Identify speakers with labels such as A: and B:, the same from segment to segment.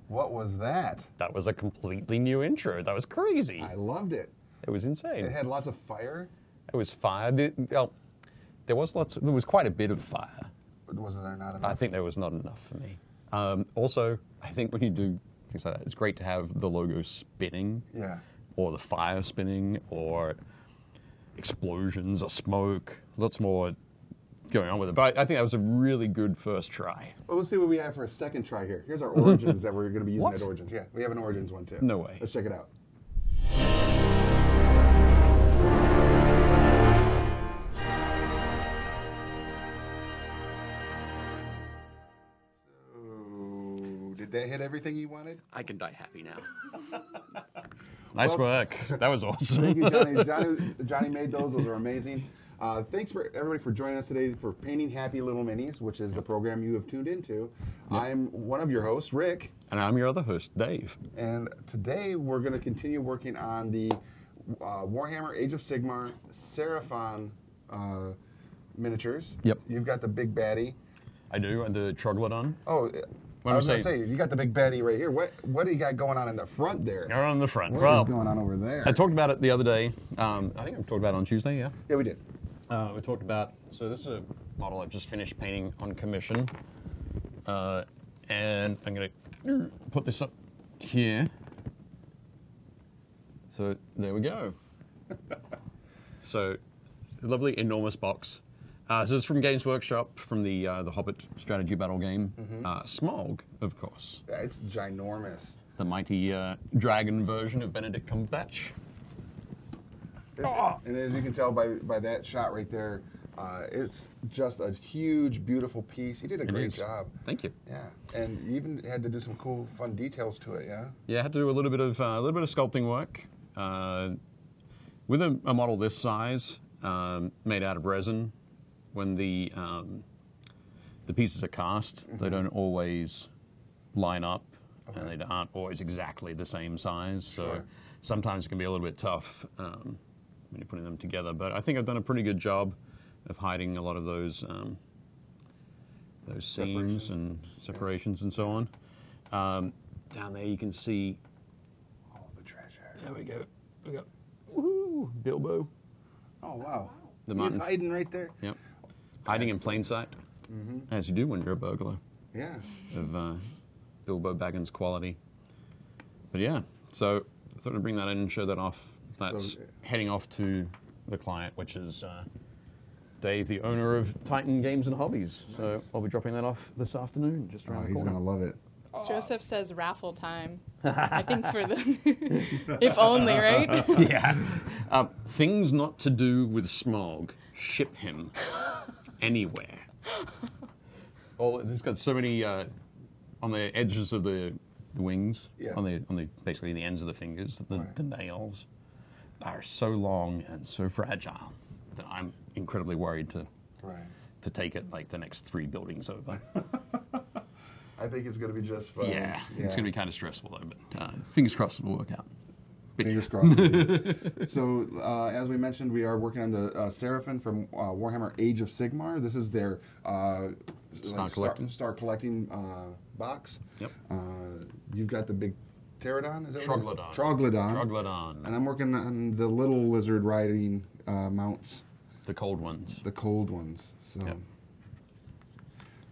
A: What was that?
B: That was a completely new intro. That was crazy.
A: I loved it.
B: It was insane.
A: It had lots of fire.
B: It was fire. There was quite a bit of fire.
A: Wasn't there not enough?
B: I think there was not enough for me. Also, I think when you do things like that, it's great to have the logo spinning.
A: Yeah.
B: Or the fire spinning, or explosions, or smoke. Lots more going on with it. But I think that was a really good first try.
A: Well, let's see what we have for a second try here. Here's our Origins that we're going to be using
B: What?
A: at Origins. Yeah, we have an Origins one too.
B: No way.
A: Let's check it out. So, did that hit everything you wanted?
B: I can die happy now. Nice work. That was awesome.
A: Thank you, Johnny. Johnny made those. Those are amazing. Thanks for everybody for joining us today for Painting Happy Little Minis, which is the program you have tuned into. Yep. I'm one of your hosts, Rick.
B: And I'm your other host, Dave.
A: And today we're going to continue working on the Warhammer Age of Sigmar Seraphon miniatures.
B: Yep.
A: You've got the big baddie.
B: I do, and the Troglodon.
A: Oh, I was going to say, you got the big baddie right here. What do you got going on in the front there?
B: You're on the front.
A: What is going on over there?
B: I talked about it the other day. I think I talked about it on Tuesday, yeah?
A: Yeah, we did.
B: We talked about, so this is a model I've just finished painting on commission. And I'm going to put this up here. So there we go. So, lovely, enormous box. So it's from Games Workshop, from the Hobbit strategy battle game. Smaug, of course.
A: Yeah, it's ginormous.
B: The mighty dragon version of Benedict Cumberbatch.
A: And as you can tell by that shot right there, it's just a huge, beautiful piece. You did a great job.
B: Thank you.
A: Yeah, and you even had to do some cool, fun details to it. Yeah.
B: Yeah, I had to do a little bit of sculpting work with a model this size, made out of resin. When the pieces are cast, they don't always line up, and they aren't always exactly the same size. So sometimes it can be a little bit tough when you're putting them together. But I think I've done a pretty good job of hiding a lot of those seams and separations and so on. Down there you can see
A: all the treasure.
B: There we go. We got woohoo, Bilbo.
A: Oh wow!
B: He's
A: hiding right there.
B: Yep. Hiding in plain sight, as you do when you're a burglar.
A: Yeah.
B: Of Bilbo Baggins quality. But yeah, so I thought I'd bring that in and show that off. That's heading off to the client, which is Dave, the owner of Titan Games and Hobbies. Nice. So I'll be dropping that off this afternoon, just around the corner.
A: He's going to love it.
C: Joseph says raffle time. I think for the... if only, right?
B: Yeah. Things not to do with Smaug. Ship him anywhere. Well, it's got so many on the edges of the wings, on the basically the ends of the fingers, the nails are so long and so fragile that I'm incredibly worried to take it like the next 3 buildings over.
A: I think it's going to be just fun.
B: Yeah, it's going to be kind of stressful though, but fingers crossed it'll work out.
A: Fingers crossed. So, as we mentioned, we are working on the Seraphon from Warhammer Age of Sigmar. This is their Star Collecting box.
B: Yep.
A: You've got the big pterodon, is that
B: Troglodon.
A: Troglodon. And I'm working on the little lizard riding mounts.
B: The cold ones.
A: The cold ones. So,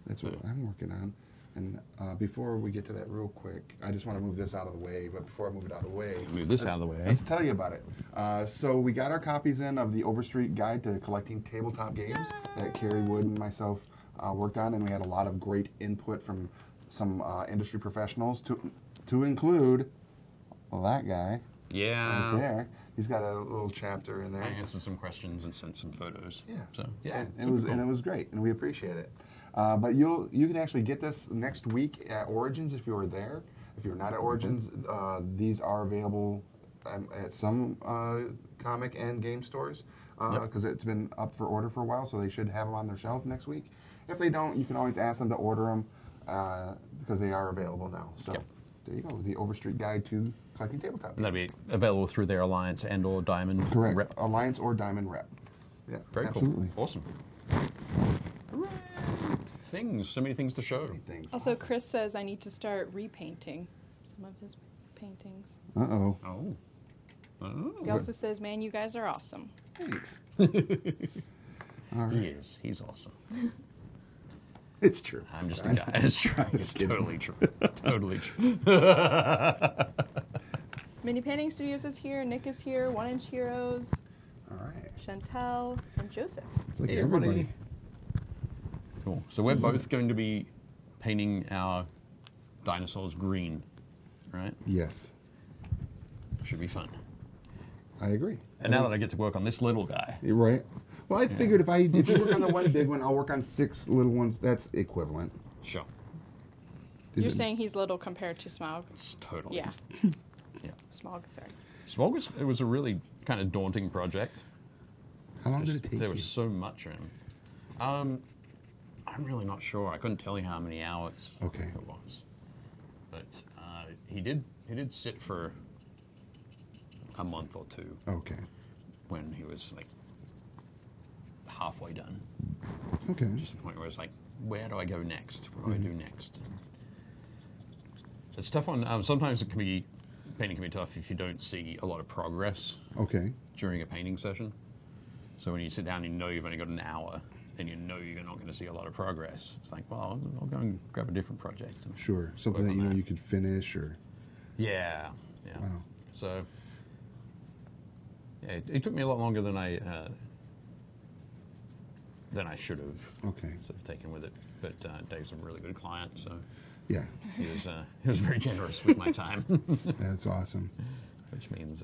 A: that's what I'm working on. And before we get to that real quick, I just want to move this out of the way. But before I move it out of the way...
B: Move this out of the way.
A: Let's tell you about it. So we got our copies in of the Overstreet Guide to Collecting Tabletop Games that Carrie Wood and myself worked on. And we had a lot of great input from some industry professionals to include that guy.
B: Yeah.
A: Right there. He's got a little chapter in there.
B: I answered some questions and sent some photos.
A: Yeah.
B: So, yeah.
A: And it was great, and we appreciate it. But you can actually get this next week at Origins if you were there. If you're not at Origins, these are available at some comic and game stores because it's been up for order for a while, so they should have them on their shelf next week. If they don't, you can always ask them to order them because they are available now. So there you go, the Overstreet Guide to Collecting Tabletop Games.
B: And that'll be available through their Alliance and or Diamond Rep.
A: Alliance or Diamond Rep. Yeah,
B: very
A: absolutely.
B: Cool. Awesome. Hooray. So many things to show.
C: Also, Chris says I need to start repainting. some of his paintings.
A: Uh-oh.
B: Oh. Oh.
C: He also says, "Man, you guys are awesome."
A: Thanks. All right.
B: He is. He's awesome.
A: It's true.
B: I'm just a guy. It's true. It's
A: kidding.
B: totally true. Totally true.
C: Mini Painting Studios is here. Nick is here. 1 Inch Heroes,
A: All right.
C: Chantel, and Joseph.
A: It's like
B: Hey,
A: everybody.
B: Cool. So we're both going to be painting our dinosaurs green, right?
A: Yes,
B: Should be fun.
A: I agree.
B: And now that I get to work on this little guy,
A: You're right. Well, I figured if you work on the one big one, I'll work on 6 little ones. That's equivalent.
B: sure,
A: Is
C: You're
A: it-
C: saying he's little compared to Smaug?
B: it's totally.
C: Yeah.
B: Yeah.
C: Smaug, sorry.
B: Smaug it was a really kind of daunting project.
A: How long did it take
B: There
A: you?
B: was so much in him. I'm really not sure. I couldn't tell you how many hours
A: Okay.
B: it was, but he did sit for a month or two
A: Okay.
B: when he was like halfway done.
A: Okay.
B: Just the point where it's like, where do I go next? What do I do next? It's tough on. Sometimes painting can be tough if you don't see a lot of progress
A: Okay.
B: during a painting session. So when you sit down and you know you've only got an hour and you know you're not going to see a lot of progress, it's like, well, I'll go and grab a different project. And
A: Sure. Something
B: work
A: that
B: on
A: you know
B: that.
A: you could finish or.
B: Yeah.
A: Wow.
B: So yeah, it took me a lot longer than I should have
A: Okay.
B: sort of taken with it. But Dave's a really good client, so
A: Yeah.
B: he was very generous with my time,
A: That's awesome.
B: which means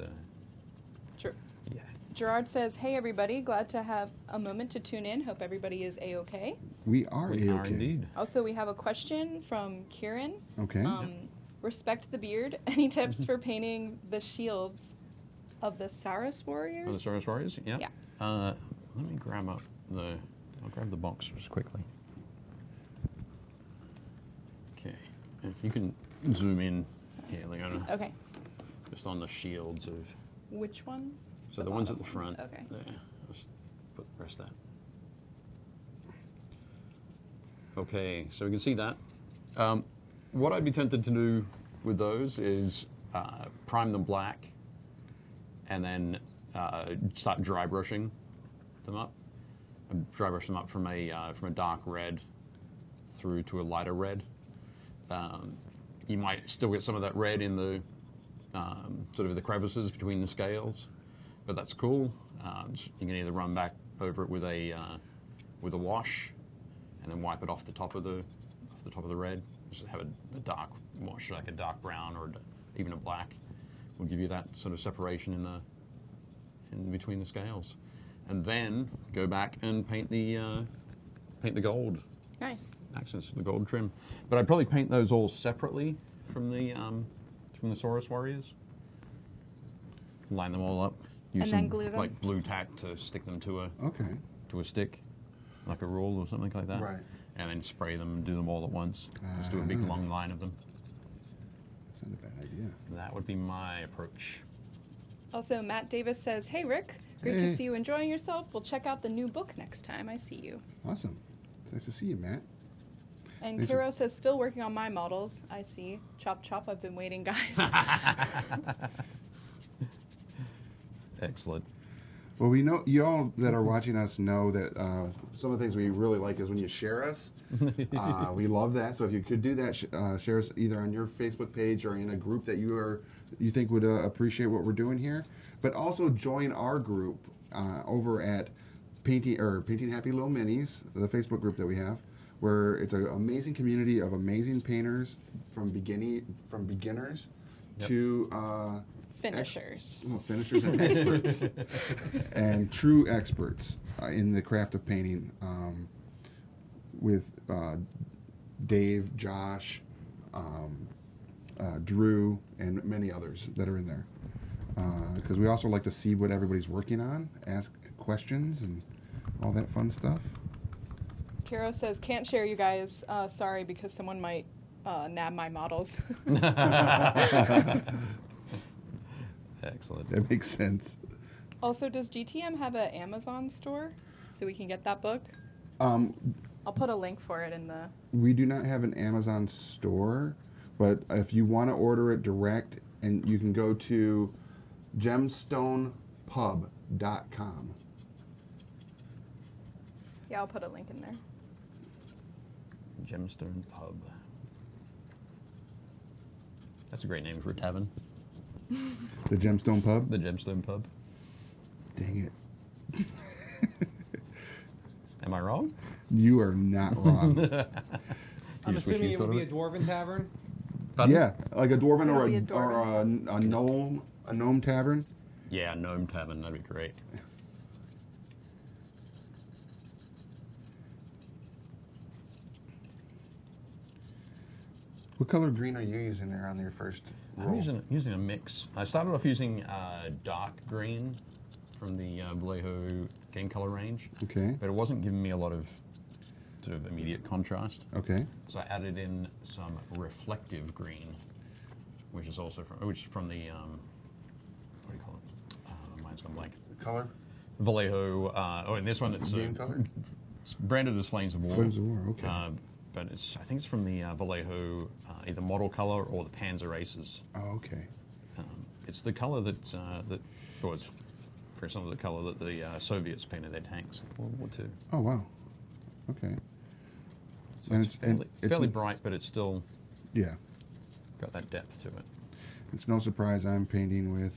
C: True.
B: yeah.
C: Gerard says, "Hey everybody, glad to have a moment to tune in. Hope everybody is a-okay."
A: We are
B: We are
A: A-okay.
B: indeed.
C: Also, we have a question from Kieran.
A: Okay.
C: Respect the beard. Any tips for painting the shields of the Saurus warriors?
B: Oh, the Saurus Warriors? Yeah.
C: Yeah.
B: Let me grab up I'll grab the box just quickly. Okay. If you can zoom in here, Leona,
C: Okay.
B: just on the shields of.
C: Which ones?
B: So the ones at the
C: bottom
B: front.
C: ones. Okay.
B: There. Let's press that. Okay, so we can see that. What I'd be tempted to do with those is prime them black and then start dry brushing them up. And dry brush them up from a dark red through to a lighter red. You might still get some of that red in the sort of the crevices between the scales, but that's cool. You can either run back over it with a wash, and then wipe it off the top of the red. Just have a dark wash, like a dark brown or even a black, will give you that sort of separation in between the scales, and then go back and paint the gold
C: Nice.
B: accents, the gold trim. But I'd probably paint those all separately from the Saurus Warriors. Line them all up. Use
C: And then
B: some,
C: glue them?
B: like blue tack to stick them to a stick, like a rule or something like that.
A: Right.
B: And then spray them and do them all at once. Just do a big long line of them.
A: That's not a bad idea.
B: That would be my approach.
C: Also, Matt Davis says, "Hey Rick, great
A: Hey.
C: to see you enjoying yourself. We'll check out the new book next time I see you."
A: Awesome. Nice to see you, Matt.
C: And
A: Thank you.
C: Kiro says, "Still working on my models. I see. Chop chop. I've been waiting, guys."
B: Excellent.
A: Well, we know you all that are watching us know that some of the things we really like is when you share us. We love that. So if you could do that, share us either on your Facebook page or in a group that you think would appreciate what we're doing here. But also join our group over at Painting Happy Little Minis, the Facebook group that we have, where it's an amazing community of amazing painters from beginners
B: Yep.
A: to
C: Finishers.
A: finishers and experts, and true experts in the craft of painting, with Dave, Josh, Drew, and many others that are in there. Because we also like to see what everybody's working on, ask questions, and all that fun stuff.
C: Kiro says, "Can't share you guys. Sorry, because someone might nab my models."
B: Excellent.
A: That makes sense.
C: Also, does GTM have an Amazon store so we can get that book?
A: Um,
C: I'll put a link for it in the.
A: We do not have an Amazon store. But if you want to order it direct, and you can go to gemstonepub.com.
C: Yeah, I'll put a link in there.
B: Gemstone Pub. That's a great name for a tavern.
A: The Gemstone Pub?
B: The Gemstone Pub.
A: Dang it.
B: Am I wrong?
A: You are not wrong.
D: I'm
B: just wish
D: assuming
B: you
D: it
B: thought
D: would
B: of
D: be a dwarven tavern.
B: Pardon?
A: Yeah, like a dwarven
C: It'll
A: or
C: be
A: a,
C: a dwarven.
A: or a gnome tavern.
B: Yeah, Gnome Tavern. That'd be great.
A: What color green are you using there on your first roll?
B: I'm using a mix. I started off using dark green from the Vallejo game color range,
A: Okay.
B: but it wasn't giving me a lot of sort of immediate contrast.
A: Okay.
B: So I added in some reflective green, which is also from the what do you call it? Mine's gone blank.
A: Color?
B: Vallejo. In this one it's
A: Game color?
B: it's branded as Flames of War.
A: Flames of War, okay.
B: But I think it's from the Vallejo either model color or the Panzer Aces.
A: Oh, okay.
B: It's the color that it's very similar to the color that the Soviets painted their tanks in World War II.
A: Oh, wow. Okay.
B: So
A: And
B: it's
A: it's- and
B: fairly,
A: it's
B: fairly
A: a-
B: bright, but it's still
A: Yeah.
B: got that depth to it.
A: It's no surprise I'm painting with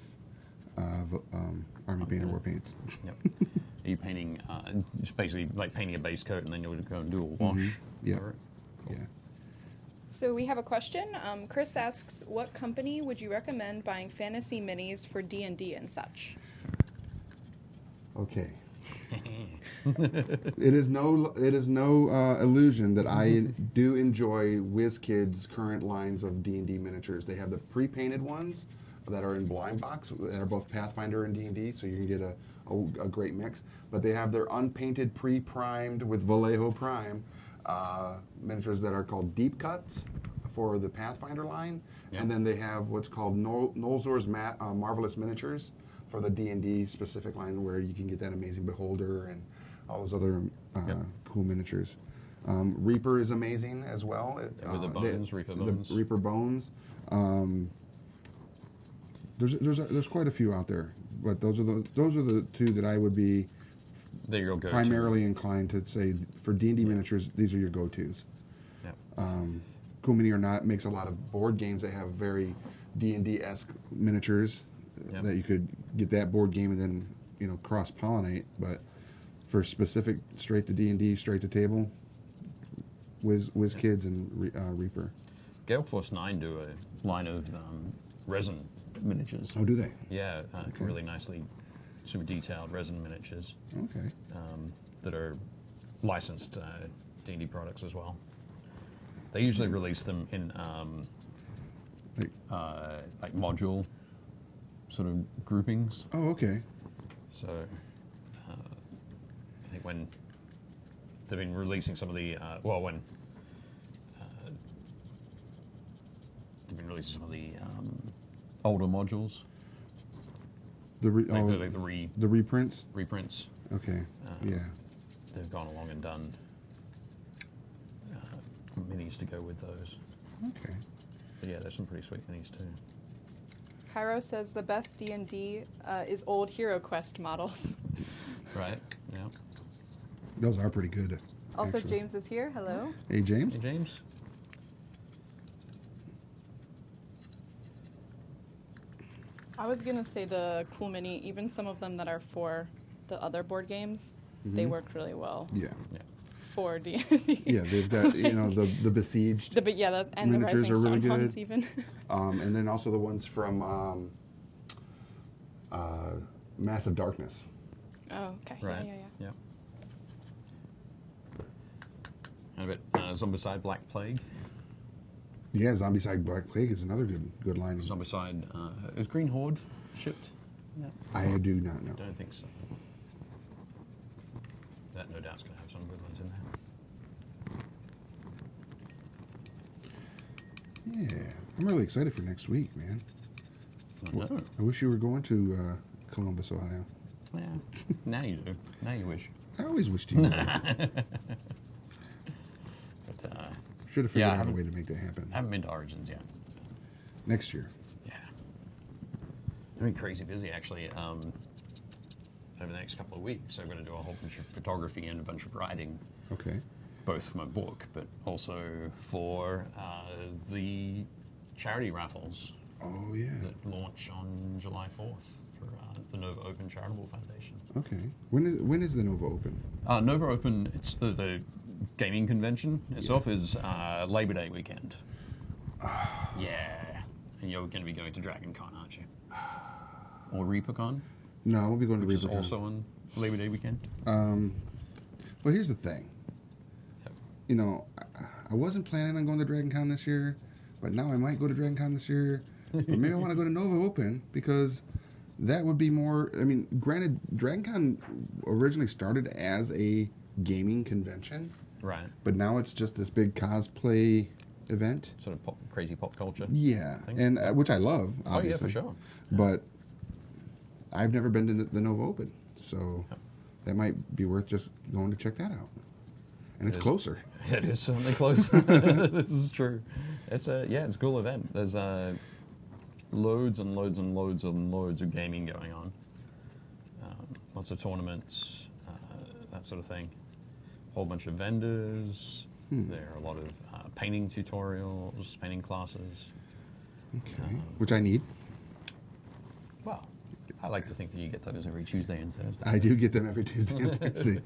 A: Army Painter
B: yeah.
A: War Paints.
B: Yep. Are you painting, just basically like painting a base coat and then you'll go and do a wash?
A: Yeah.
B: over it? Cool.
A: Yeah.
C: So we have a question. Chris asks, what company would you recommend buying fantasy minis for D&D and such?
A: Okay. It is no illusion that I do enjoy WizKids' current lines of D&D miniatures. They have the pre-painted ones that are in blind box that are both Pathfinder and D&D, so you can get a great mix. But they have their unpainted, pre-primed with Vallejo Prime miniatures that are called deep cuts for the Pathfinder line,
B: Yep.
A: and then they have what's called Nolzur's Marvelous Miniatures for the D&D specific line, where you can get that amazing Beholder and all those other
B: Yep.
A: cool miniatures. Reaper is amazing as well.
B: With the bones, Reaper bones.
A: The Reaper bones. There's quite a few out there, but those are the two that I would be
B: There you'll go.
A: primarily inclined to say for D&D miniatures. These are your go-tos.
B: Yep.
A: Cool Mini or not makes a lot of board games that have very D&D-esque miniatures
B: Yep.
A: that you could get that board game and then cross-pollinate. But for specific straight to D&D, straight to table, WizKids and Reaper.
B: Gale Force 9 do a line of resin miniatures.
A: Oh, do they?
B: Yeah, really nicely, super detailed resin miniatures
A: Okay.
B: that are licensed D&D products as well. They usually release them in like module sort of groupings.
A: Oh, okay.
B: So I think when they've been releasing some of the when they've been releasing some of the older modules,
A: The
B: the
A: reprints.
B: reprints,
A: Okay. Yeah.
B: they've gone along and done minis to go with those.
A: Okay.
B: But yeah, there's some pretty sweet minis too.
C: Cairo says the best D&D is old Hero Quest models.
B: Right? Yeah.
A: Those are pretty good.
C: Also,
A: actually.
C: James is here. Hello.
A: Hey, James.
B: Hey, James.
C: I was going to say the Cool Mini, even some of them that are for the other board games, they
A: Mhm.
C: work really well
A: Yeah.
B: Yeah.
C: for D&D.
A: Yeah, they've got the besieged,
C: And the
A: Miniatures
C: Rising
A: are
C: Sun
A: really
C: ones
A: good.
C: even.
A: and then also the ones from Massive Darkness.
C: Oh, okay.
B: Right.
C: Yeah.
B: And a bit Zombicide Black Plague.
A: Yeah, Zombicide Black Plague is another good line.
B: Zombicide is Green Horde shipped? No.
A: I do not know.
B: Don't think so. That no doubt's going to have some good ones in there.
A: Yeah, I'm really excited for next week, man.
B: I know.
A: I wish you were going to Columbus, Ohio.
B: Yeah. Now you do. Now you wish.
A: I always wished you would.
B: But
A: Should have figured
B: I
A: out a
B: haven't-
A: way to make that happen.
B: I haven't been to Origins yet.
A: Next year.
B: Yeah. I've been crazy busy, actually. Over the next couple of weeks, I'm going to do a whole bunch of photography and a bunch of writing,
A: Okay.
B: both for my book, but also for the charity raffles
A: Oh, yeah.
B: that launch on July 4th for the Nova Open Charitable Foundation.
A: Okay. When is the Nova open?
B: Nova Open, it's the gaming convention itself is Labor Day weekend. Yeah. And you're going to be going to Dragon Con, aren't you? Or ReaperCon,
A: No, I won't be going
B: which
A: to
B: is
A: ReaperCon.
B: also on Labor Day weekend.
A: Well, here's the thing.
B: Yep.
A: You know, I wasn't planning on going to Dragon Con this year, but now I might go to Dragon Con this year. But maybe I want to go to Nova Open because that would be more. I mean, granted, Dragon Con originally started as a gaming convention,
B: Right.
A: but now it's just this big cosplay event.
B: Sort of crazy pop culture.
A: Yeah,
B: Thing.
A: and which I love,
B: Oh, yeah,
A: obviously.
B: for sure.
A: But I've never been to the Nova Open, so that might be worth just going to check that out. And it's
B: is.
A: closer.
B: It is certainly close. This is true. It's it's a cool event. There's loads and loads and loads and loads of gaming going on. Lots of tournaments, that sort of thing. Whole bunch of vendors. There are a lot of painting tutorials, painting classes.
A: Okay, which I need.
B: Well, I like to think that you get those every Tuesday and Thursday.
A: I do get them every Tuesday and Thursday.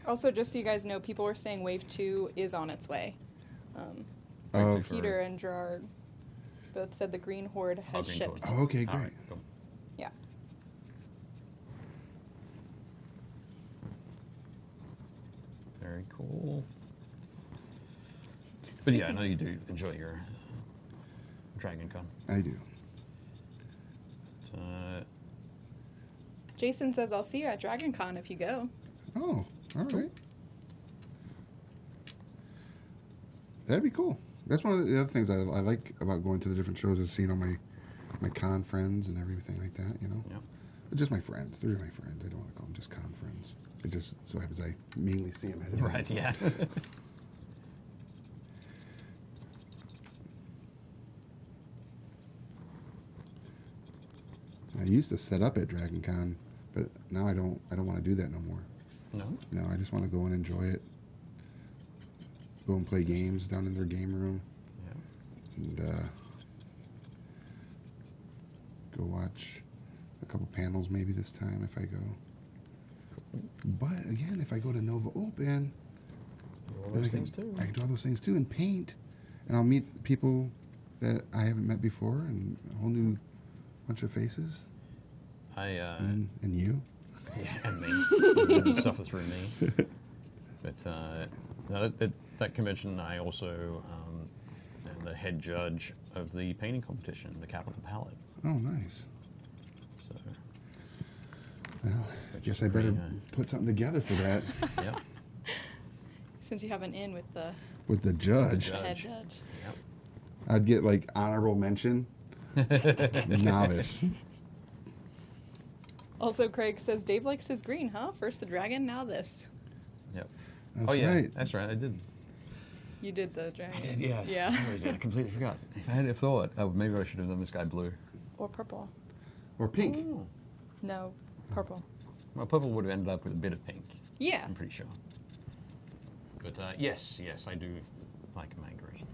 C: Also, just so you guys know, people were saying Wave 2 is on its way.
A: Oh,
C: Peter and Gerard both said the Green Horde has
B: Green
C: shipped.
B: Horde.
A: oh, okay,
B: All
A: great.
B: right, cool.
C: Yeah.
B: Very cool. But yeah, I know you do enjoy your Dragon Con.
A: I do.
C: Jason says, I'll see you at Dragon Con if you go.
A: Oh, all right. That'd be cool. That's one of the other things I like about going to the different shows is seeing all my con friends and everything like that, you know?
B: Yeah.
A: But just my friends. They're my friends. I don't want to call them just con friends. It just so happens I mainly see them at events.
B: Right, yeah.
A: I used to set up at Dragon Con, but now I don't want to do that no more.
B: No?
A: No, I just want to go and enjoy it. Go and play games down in their game room.
B: Yeah.
A: And go watch a couple panels maybe this time if I go. But again, if I go to
B: Do
A: Nova Open,
B: all
A: then
B: those
A: I can,
B: things too.
A: I can do all those things too and paint, and I'll meet people that I haven't met before and a whole new bunch of faces. And you.
B: Yeah, and me. And suffer through me. But no, that convention, I also am the head judge of the painting competition, the Capital Palette.
A: Oh, nice.
B: So,
A: Well, I
B: Which
A: guess
B: is
A: I better
B: pretty,
A: put something together for that
B: yep.
C: Since you have an in with the
A: with the judge.
B: Judge.
C: head judge.
B: Yep.
A: I'd get like honorable mention, novice.
C: Also, Craig says, Dave likes his green, huh? First the dragon, now this.
B: Yep.
A: That's
B: Oh yeah,
A: right.
B: that's right. I did.
C: You did the dragon.
B: I did. Yeah.
C: Yeah.
B: Sorry, I completely forgot. If I had have thought, maybe I should have done this guy blue.
C: Or purple.
A: Or pink.
B: Oh.
C: No, purple.
B: Well, purple would have ended up with a bit of pink.
C: Yeah.
B: I'm pretty sure. But yes, I do like my green.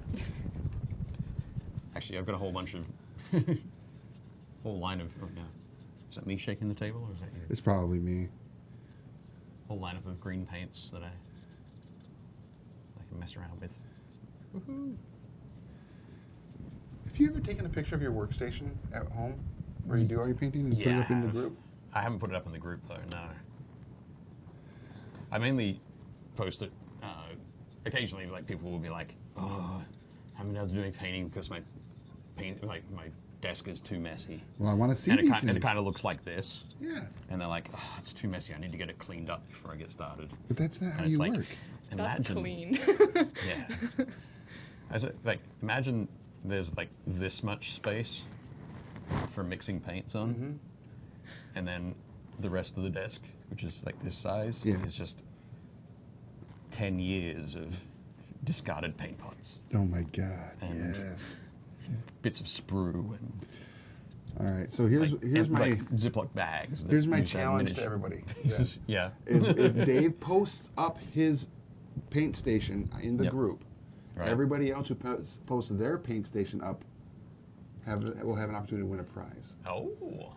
B: Actually, I've got a whole bunch of, whole line of. Oh, yeah. Is that me shaking the table, or is that you?
A: It's probably me.
B: Whole lineup of green paints that I can mess around with. Woohoo!
A: Have you ever taken a picture of your workstation at home where you do all your painting and put it up in the group?
B: I haven't put it up in the group though. No. I mainly post it. Occasionally, like people will be like, "Oh, I haven't been able to do any painting because my my desk is too messy."
A: Well, I want to see
B: And
A: these
B: and it
A: things.
B: kind of looks like this.
A: Yeah,
B: And they're like, "Oh, it's too messy. I need to get it cleaned up before I get started."
A: but that's not how
B: And it's
A: you
B: like,
A: work.
C: That's
B: imagine,
C: clean.
B: Yeah. Imagine there's like this much space for mixing paints on,
A: Mm-hmm.
B: and then the rest of the desk, which is like this size,
A: Yeah.
B: is just 10 years of discarded paint pots
A: Oh my God.
B: And-
A: Yes.
B: bits of sprue and
A: All right. So here's
B: and,
A: my
B: like, Ziploc bags. that
A: here's my
B: used to have
A: challenge to
B: miniature
A: everybody.
B: pieces. Yeah.
A: If Dave posts up his paint station in the
B: Yep.
A: group,
B: Right.
A: everybody else who posts their paint station up will have an opportunity to win a prize.
B: Oh.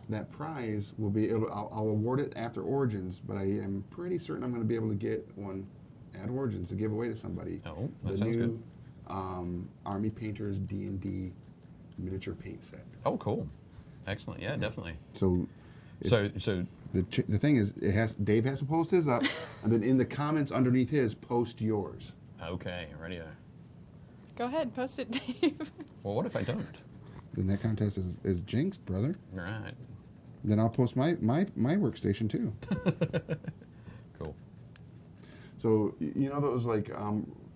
A: That prize will be I'll award it after Origins, but I am pretty certain I'm going to be able to get one at Origins to give away to somebody.
B: Oh, that
A: the
B: sounds
A: new
B: good.
A: Army Painters D&D miniature paint set.
B: Oh, cool. Excellent. Yeah, definitely.
A: So
B: So
A: the thing is, Dave has to post his up, and then in the comments underneath his, post yours.
B: okay, radio.
C: Go ahead, post it, Dave.
B: Well, what if I don't?
A: Then that contest is jinxed, brother.
B: Right.
A: Then I'll post my workstation too.
B: Cool.
A: So you know those like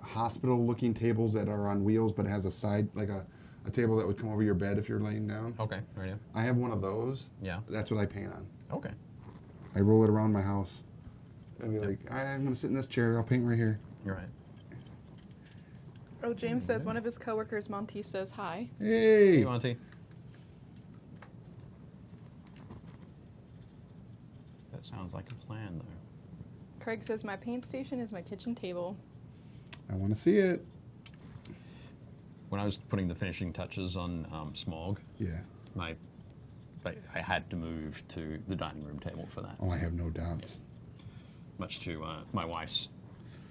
A: hospital-looking tables that are on wheels, but it has a side like a table that would come over your bed if you're laying down.
B: Okay, radio.
A: I have one of those.
B: Yeah.
A: That's what I paint on.
B: Okay.
A: I roll it around my house. And be like, I'm gonna sit in this chair. I'll paint right here.
B: You're right.
C: Oh, James says one of his coworkers, Monty, says hi.
A: Hey.
B: You, Auntie? That sounds like a plan, though.
C: Craig says my paint station is my kitchen table.
A: I want to see it.
B: When I was putting the finishing touches on Smaug,
A: Yeah.
B: I had to move to the dining room table for that,
A: Oh, I have no doubts.
B: much to my wife's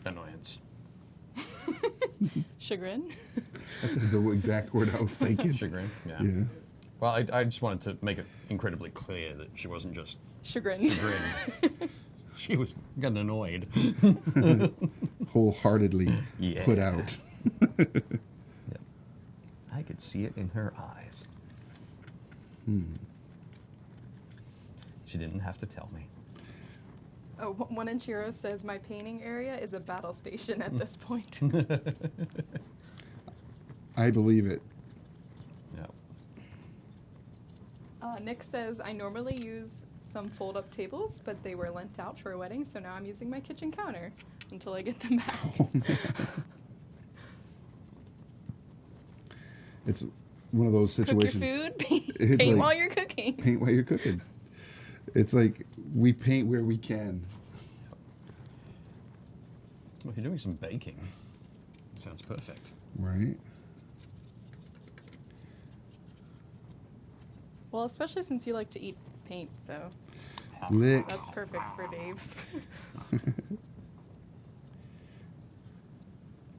B: annoyance.
C: Chagrin.
A: That's the exact word I was thinking.
B: Chagrin, yeah.
A: Yeah.
B: Well, I just wanted to make it incredibly clear that she wasn't just
C: Chagrin.
B: chagrin. She was getting annoyed.
A: Wholeheartedly
B: Yeah.
A: put out.
B: I could see it in her eyes. She didn't have to tell me.
C: Oh, One Inch Hero says my painting area is a battle station at this point.
A: I believe it.
B: Yeah.
C: Nick says I normally use some fold-up tables, but they were lent out for a wedding, so now I'm using my kitchen counter until I get them back.
A: It's one of those
C: Cook your
A: situations.
C: food, paint
A: It's like-
C: while you're cooking.
A: Paint while you're cooking. It's like we paint where we can.
B: Well, if you're doing some baking, it sounds perfect.
A: Right?
C: Well, especially since you like to eat paint, so
A: Lick.
C: that's perfect for Dave.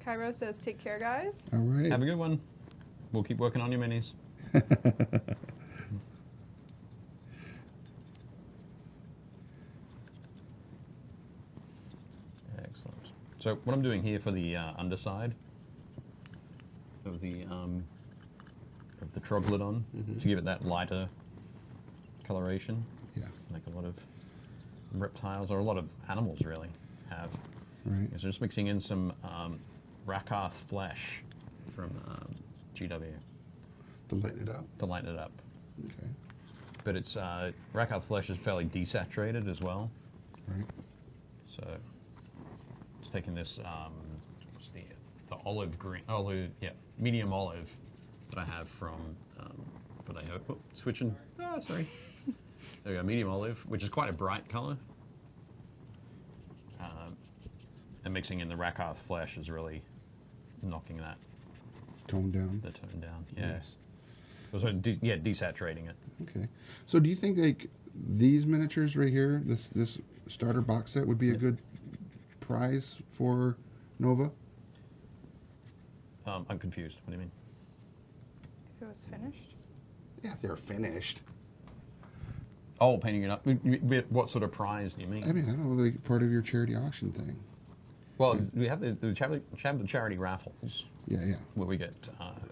C: Cairo says, take care, guys.
A: All right.
B: Have a good one. We'll keep working on your minis. Excellent. So what I'm doing here for the underside of the troglodon to give it that lighter coloration,
A: Yeah.
B: like a lot of reptiles or a lot of animals really have.
A: Right.
B: So just mixing in some Rakath flesh from GW
A: To lighten it up.
B: to lighten it up.
A: Okay.
B: But it's Rakath flesh is fairly desaturated as well.
A: Right.
B: So just taking this, what's the olive green, medium olive that I have from, switching, sorry. There we go, medium olive, which is quite a bright color. And mixing in the Rakath flesh is really knocking that,
A: Tone down.
B: the tone down. Yes. So, desaturating it.
A: Okay. So do you think like these miniatures right here, this starter box set would be a good prize for Nova?
B: I'm confused. What do you mean?
C: If it was finished.
A: Yeah, if they're finished.
B: Oh, painting it up. What sort of prize do you mean?
A: I mean, I don't know, like part of your charity auction thing.
B: Well, we have the charity raffles
A: Yeah, yeah.
B: where we get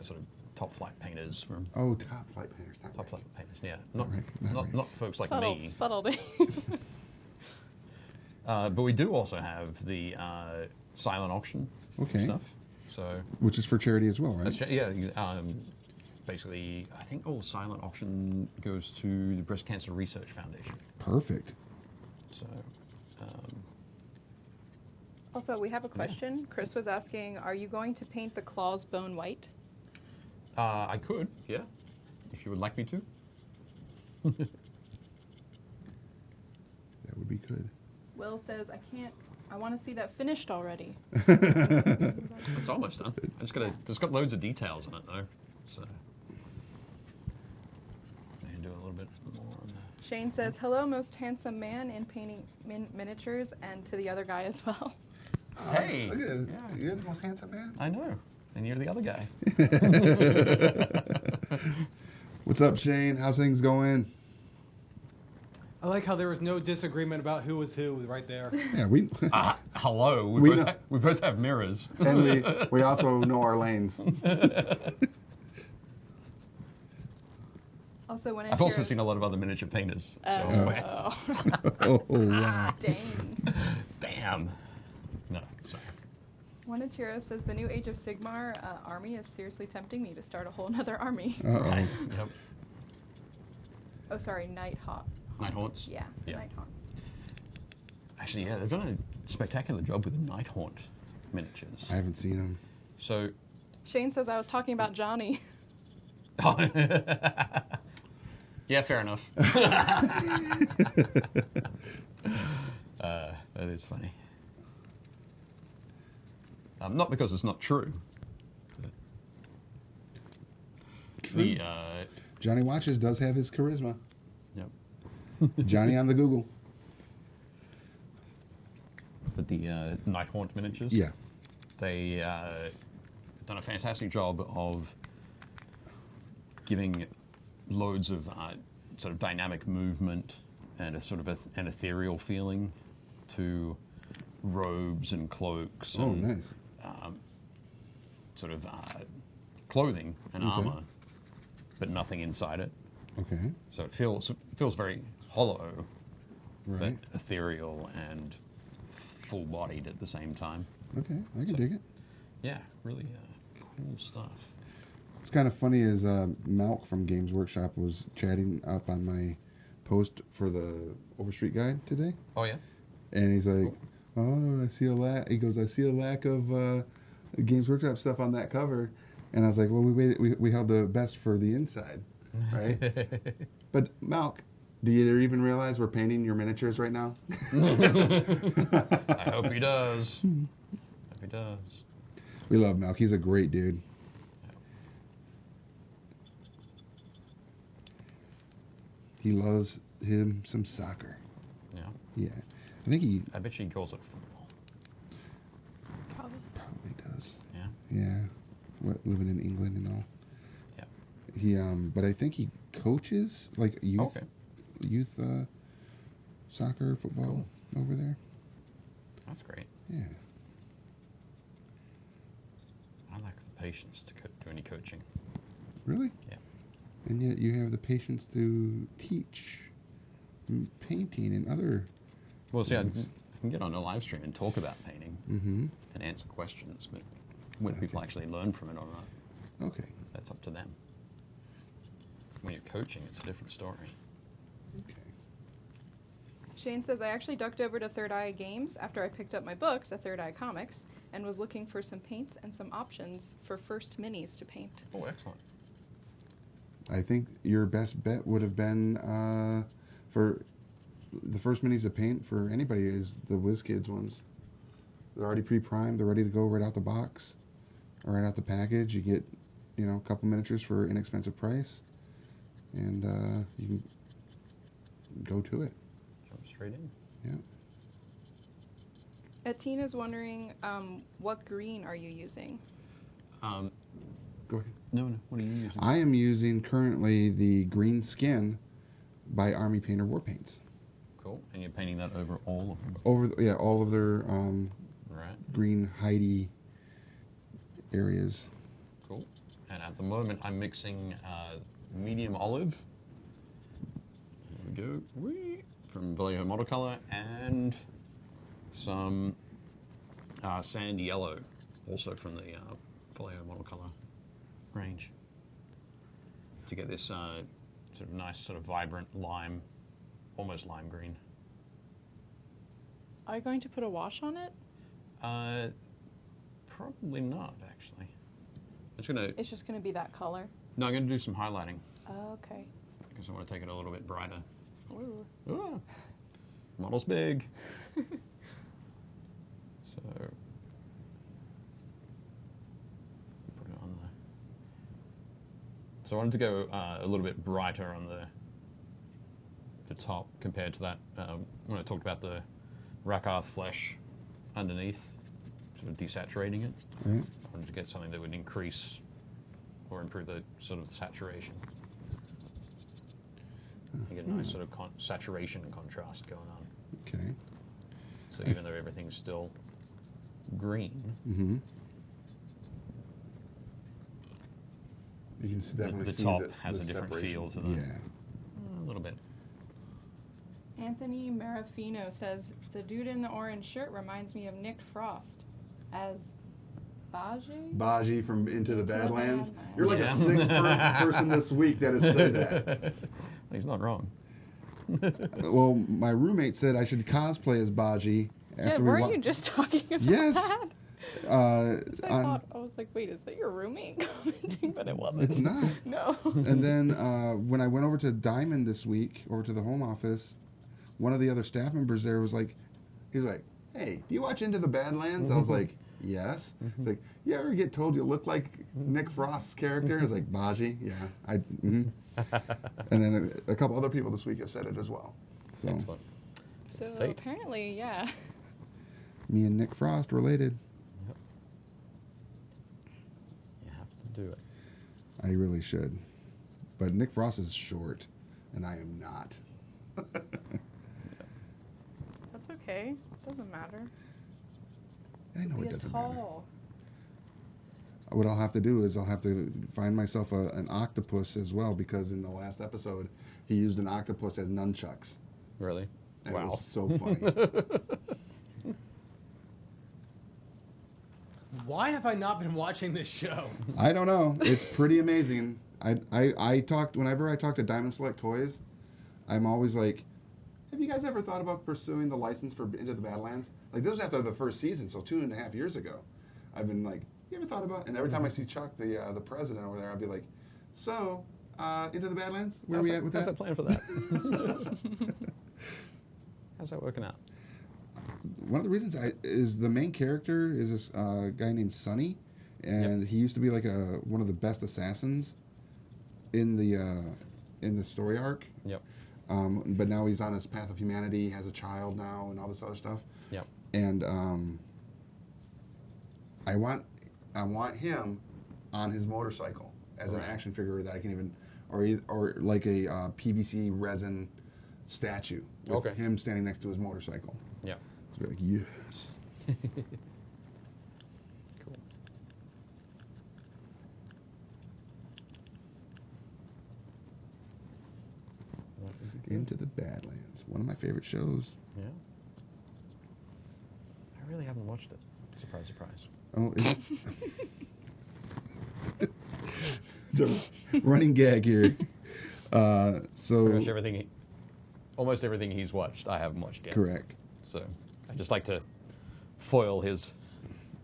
B: sort of top flight painters from
A: Oh, top flight painters. Not
B: top
A: right.
B: flight painters. Yeah, not
A: Not right.
B: not folks like
C: Subtle,
B: me.
C: subtle Dave.
B: But we do also have the silent auction
A: Okay.
B: stuff. So
A: Which is for charity as well, right?
B: that's, basically, I think all silent auction goes to the Breast Cancer Research Foundation.
A: Perfect.
B: So
C: Also, we have a question. Chris was asking, are you going to paint the claws bone white?
B: I could, yeah, if you would like me to.
A: That would be good.
C: Will says, I want to see that finished already.
B: It's almost done. It's got loads of details in it though, so. Maybe do a little bit more on that.
C: Shane says, hello, most handsome man in painting miniatures, and to the other guy as well.
B: Hey!
A: Look at this.
B: Yeah.
A: You're the most handsome man.
B: I know, and you're the other guy.
A: What's up, Shane? How's things going?
D: I like how there was no disagreement about who was who right there.
A: Yeah, we
B: Hello,
A: We
B: we both have mirrors.
A: and we also know our lanes.
C: Also, when
B: I've also seen a lot of other miniature painters. So
A: Oh wow!
C: Dang.
B: Bam. No, sorry.
C: Wanachiro says, the new Age of Sigmar army is seriously tempting me to start a whole nother army.
B: Right. Yep.
C: Oh, sorry, Nighthawk.
B: Nighthaunts?
C: Yeah,
B: Yeah.
C: Nighthaunts.
B: Actually, yeah, they've done a spectacular job with the Nighthaunt miniatures.
A: I haven't seen them.
B: So,
C: Shane says I was talking about Johnny.
B: yeah, fair enough. That is funny. Not because it's not true.
A: True. Johnny Watches does have his charisma.
B: Yep.
A: Johnny on the Google.
B: But the Nighthaunt miniatures,
A: Yeah.
B: they done a fantastic job of giving loads of sort of dynamic movement and a sort of an ethereal feeling to robes and cloaks
A: Oh,
B: and
A: nice.
B: sort of clothing and armor, but nothing inside it.
A: Okay.
B: So it feels very hollow,
A: Right.
B: but ethereal and full-bodied at the same time.
A: Okay. I can
B: So-
A: dig it.
B: Yeah, really cool stuff.
A: It's kind of funny as Malk from Games Workshop was chatting up on my post for the Overstreet guide today,
B: Oh yeah.
A: and he's like, "Oh, I see a lack." He goes, "I see a lack of Games Workshop stuff on that cover," and I was like, "Well, we held the best for the inside, right?" But Malk, do you even realize we're painting your miniatures right now?
B: I hope he does. Hope he does.
A: We love Malk. He's a great dude. He loves him some soccer.
B: Yeah.
A: Yeah. I think he
B: I bet she calls it football.
C: Probably.
A: probably does.
B: Yeah.
A: Yeah. Living in England and all.
B: Yeah.
A: He but I think he coaches like youth
B: Okay.
A: youth soccer, football over there.
B: That's great.
A: Yeah.
B: I lack the patience to do any coaching.
A: Really?
B: Yeah.
A: And yet you have the patience to teach painting and other.
B: Well, see, I
A: things.
B: can get on a live stream and talk about painting
A: Mm-hmm.
B: and answer questions, but whether people actually learn from it or not,
A: Okay.
B: that's up to them. When you're coaching, it's a different story.
A: Okay.
C: Shane says, I actually ducked over to Third Eye Games after I picked up my books at Third Eye Comics and was looking for some paints and some options for first minis to paint.
B: Oh, excellent.
A: I think your best bet would have been for the first minis to paint for anybody is the WizKids ones. They're already pre-primed. They're ready to go right out the box or right out the package. You get, a couple miniatures for an inexpensive price, and you can go to it.
B: Jump straight in.
A: Yeah.
C: Tina's wondering, what green are you using?
A: Go ahead.
B: No, what are you using?
A: I am using currently the Green Skin by Army Painter War Paints.
B: Cool. And you're painting that over all of them.
A: All of their
B: Right.
A: green Heidi areas.
B: Cool. And at the moment, I'm mixing medium olive. There we go. Whee! From Vallejo Model Color and some sand yellow, also from the Vallejo Model Color range, to get this sort of nice, sort of vibrant lime, almost lime green.
C: Are you going to put a wash on it?
B: Probably not, actually.
C: It's just going to be that color.
B: No, I'm going to do some highlighting
C: Oh, okay.
B: because I want to take it a little bit brighter.
C: Ooh.
B: Ah, model's big. So put it on there. So I wanted to go a little bit brighter on the top compared to that when I talked about the Rakarth flesh underneath, sort of desaturating it.
A: Right.
B: I wanted to get something that would increase or improve the sort of saturation. You get a nice sort of saturation and contrast going on.
A: Okay.
B: So even though everything's still green,
A: Mm-hmm. You can definitely
B: the
A: see
B: top
A: the,
B: has
A: the
B: a different
A: separation.
B: feel to the
A: Yeah.
B: a little bit.
C: Anthony Marafino says, the dude in the orange shirt reminds me of Nick Frost as Baji?
A: Baji from Into the Badlands.
C: Badlands.
A: You're like
B: Yeah.
A: a sixth person this week that has said that.
B: He's not wrong.
A: Well, my roommate said I should cosplay as Baji.
C: Yeah,
A: After we
C: weren't
A: wa-
C: you just talking about
A: Yes.
C: that? That's what I thought. I was like, wait, is that your roommate commenting? But it wasn't.
A: It's not.
C: No.
A: And then when I went over to Diamond this week, over to the home office, one of the other staff members there was like, he's like, hey, do you watch Into the Badlands? I was like, yes. He's like, you ever get told you look like Nick Frost's character? I was like, Baji, yeah. And then a couple other people this week have said it as well. So
B: Excellent.
C: So
B: Fate.
C: apparently, yeah.
A: me and Nick Frost related.
B: Yep. You have to do it.
A: I really should. But Nick Frost is short, and I am not.
C: That's okay. Doesn't matter.
A: I know
C: Be
A: it doesn't
C: tall.
A: matter. What I'll have to do is I'll have to find myself an octopus as well, because in the last episode he used an octopus as nunchucks.
B: Really?
A: And
B: Wow.
A: It was so funny.
D: Why have I not been watching this show?
A: I don't know. It's pretty amazing. I talked whenever I talk to Diamond Select Toys, I'm always like, have you guys ever thought about pursuing the license for Into the Badlands? Like, this was after the first season, so 2.5 years ago. I've been like, you ever thought about? And every time I see Chuck, the president over there, I'll be like, so Into the Badlands, where are we at with
B: How's
A: that?
B: that plan for that? How's that working out?
A: One of the reasons is the main character is this guy named Sonny, and he used to be like one of the best assassins in the story arc.
B: Yep.
A: But now he's on his path of humanity. He has a child now, and all this other stuff.
B: Yep.
A: And I want him on his motorcycle as an
B: Right.
A: action figure that I can even, or like a PVC resin statue with
B: Okay.
A: him standing next to his motorcycle.
B: Yep.
A: To be like, yes.
B: Cool.
A: Into the Badlands, one of my favorite shows.
B: Yeah. I really haven't watched it. Surprise, surprise.
A: Oh, it's a running gag here. So
B: Pretty much everything, almost everything he's watched, I haven't watched yet.
A: correct.
B: So I just like to foil his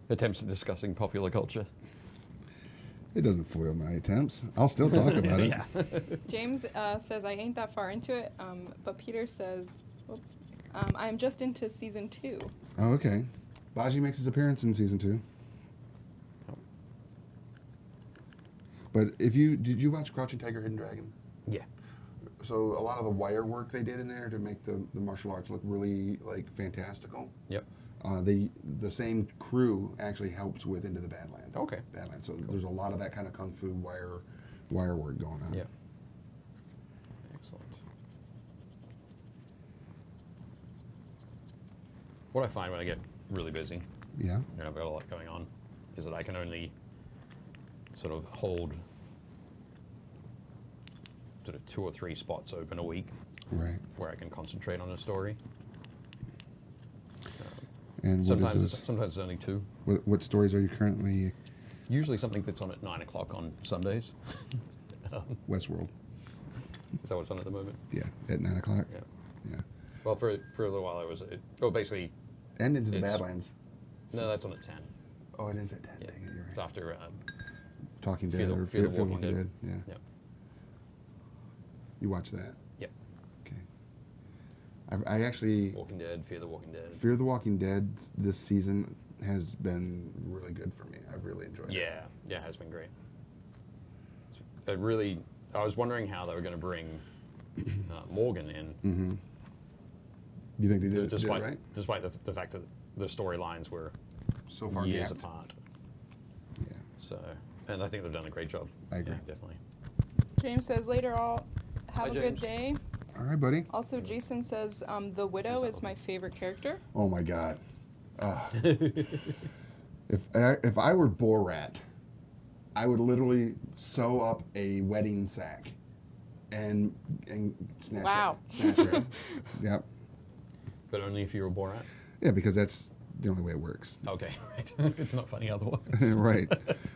B: attempts at discussing popular culture.
A: It doesn't foil my attempts. I'll still talk about it.
B: Yeah.
C: James says, I ain't that far into it, but Peter says, I'm just into season 2.
A: Oh, okay. Baji makes his appearance in season 2. But did you watch Crouching Tiger, Hidden Dragon?
B: Yeah.
A: So a lot of the wire work they did in there to make the martial arts look really like fantastical.
B: Yep.
A: The same crew actually helps with Into the Badlands.
B: Okay.
A: Badlands. So there's a lot of that kind of kung fu wire work going on.
B: Yeah. Excellent. What I find when I get really busy,
A: Yeah.
B: and I've got a lot going on, is that I can only sort of hold sort of 2 or 3 spots open a week
A: Right.
B: where I can concentrate on a story.
A: And what
B: Sometimes
A: is
B: it's, sometimes it's only 2.
A: what stories are you currently
B: Usually something that's on at 9 o'clock on Sundays.
A: Westworld?
B: Is that what's on at the moment?
A: Yeah, at 9 o'clock.
B: Yeah.
A: Yeah.
B: Well, for a little while I was, basically,
A: And Into the
B: It's-
A: Badlands.
B: No, that's on at 10.
A: Oh, it is at 10.
B: Yeah.
A: Dang it, you're
B: It's
A: right.
B: after
A: Talking Dead
B: Fear the-
A: or
B: Fear the Walking Dead.
A: Yeah.
B: Yep.
A: You watch that?
B: Yep.
A: Okay. I actually
B: Walking Dead, Fear the Walking Dead.
A: Fear the Walking Dead this season has been really good for me. I've really enjoyed it.
B: Yeah, it has been great. I was wondering how they were going to bring Morgan in,
A: Mm-hmm. You think they did,
B: despite
A: it right?
B: despite the fact that the storylines were
A: So far
B: years
A: gapped.
B: apart.
A: Yeah.
B: So, and I think they've done a great job.
A: I agree.
B: Yeah, definitely.
C: James says later all, have
B: Hi,
C: a good
B: James.
C: day.
A: All right, buddy.
C: Also, Jason says the Widow is my favorite character.
A: Oh my God. If I were Borat, I would literally sew up a wedding sack and snatch
C: Wow.
A: it. Snatch her. Yep.
B: But only if you're a Borat.
A: Yeah, because that's the only way it works.
B: Okay, right. It's not funny otherwise.
A: Right.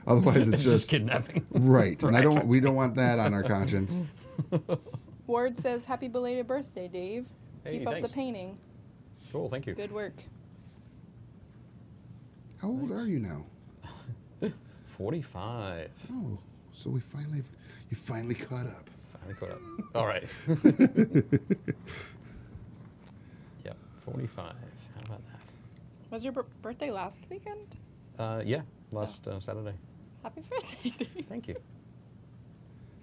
A: Otherwise, it's
B: just kidnapping.
A: right. And
B: Right.
A: we don't want that on our conscience.
C: Ward says happy belated birthday, Dave.
B: Hey,
C: Keep up
B: thanks.
C: the painting.
B: Cool, thank you.
C: Good work.
A: How old are you now?
B: 45.
A: Oh, so you finally caught up.
B: Finally caught up. All right. Yep, 45. How about that?
C: Was your birthday last weekend?
B: Yeah, last Saturday.
C: Happy birthday, Dave.
B: Thank you.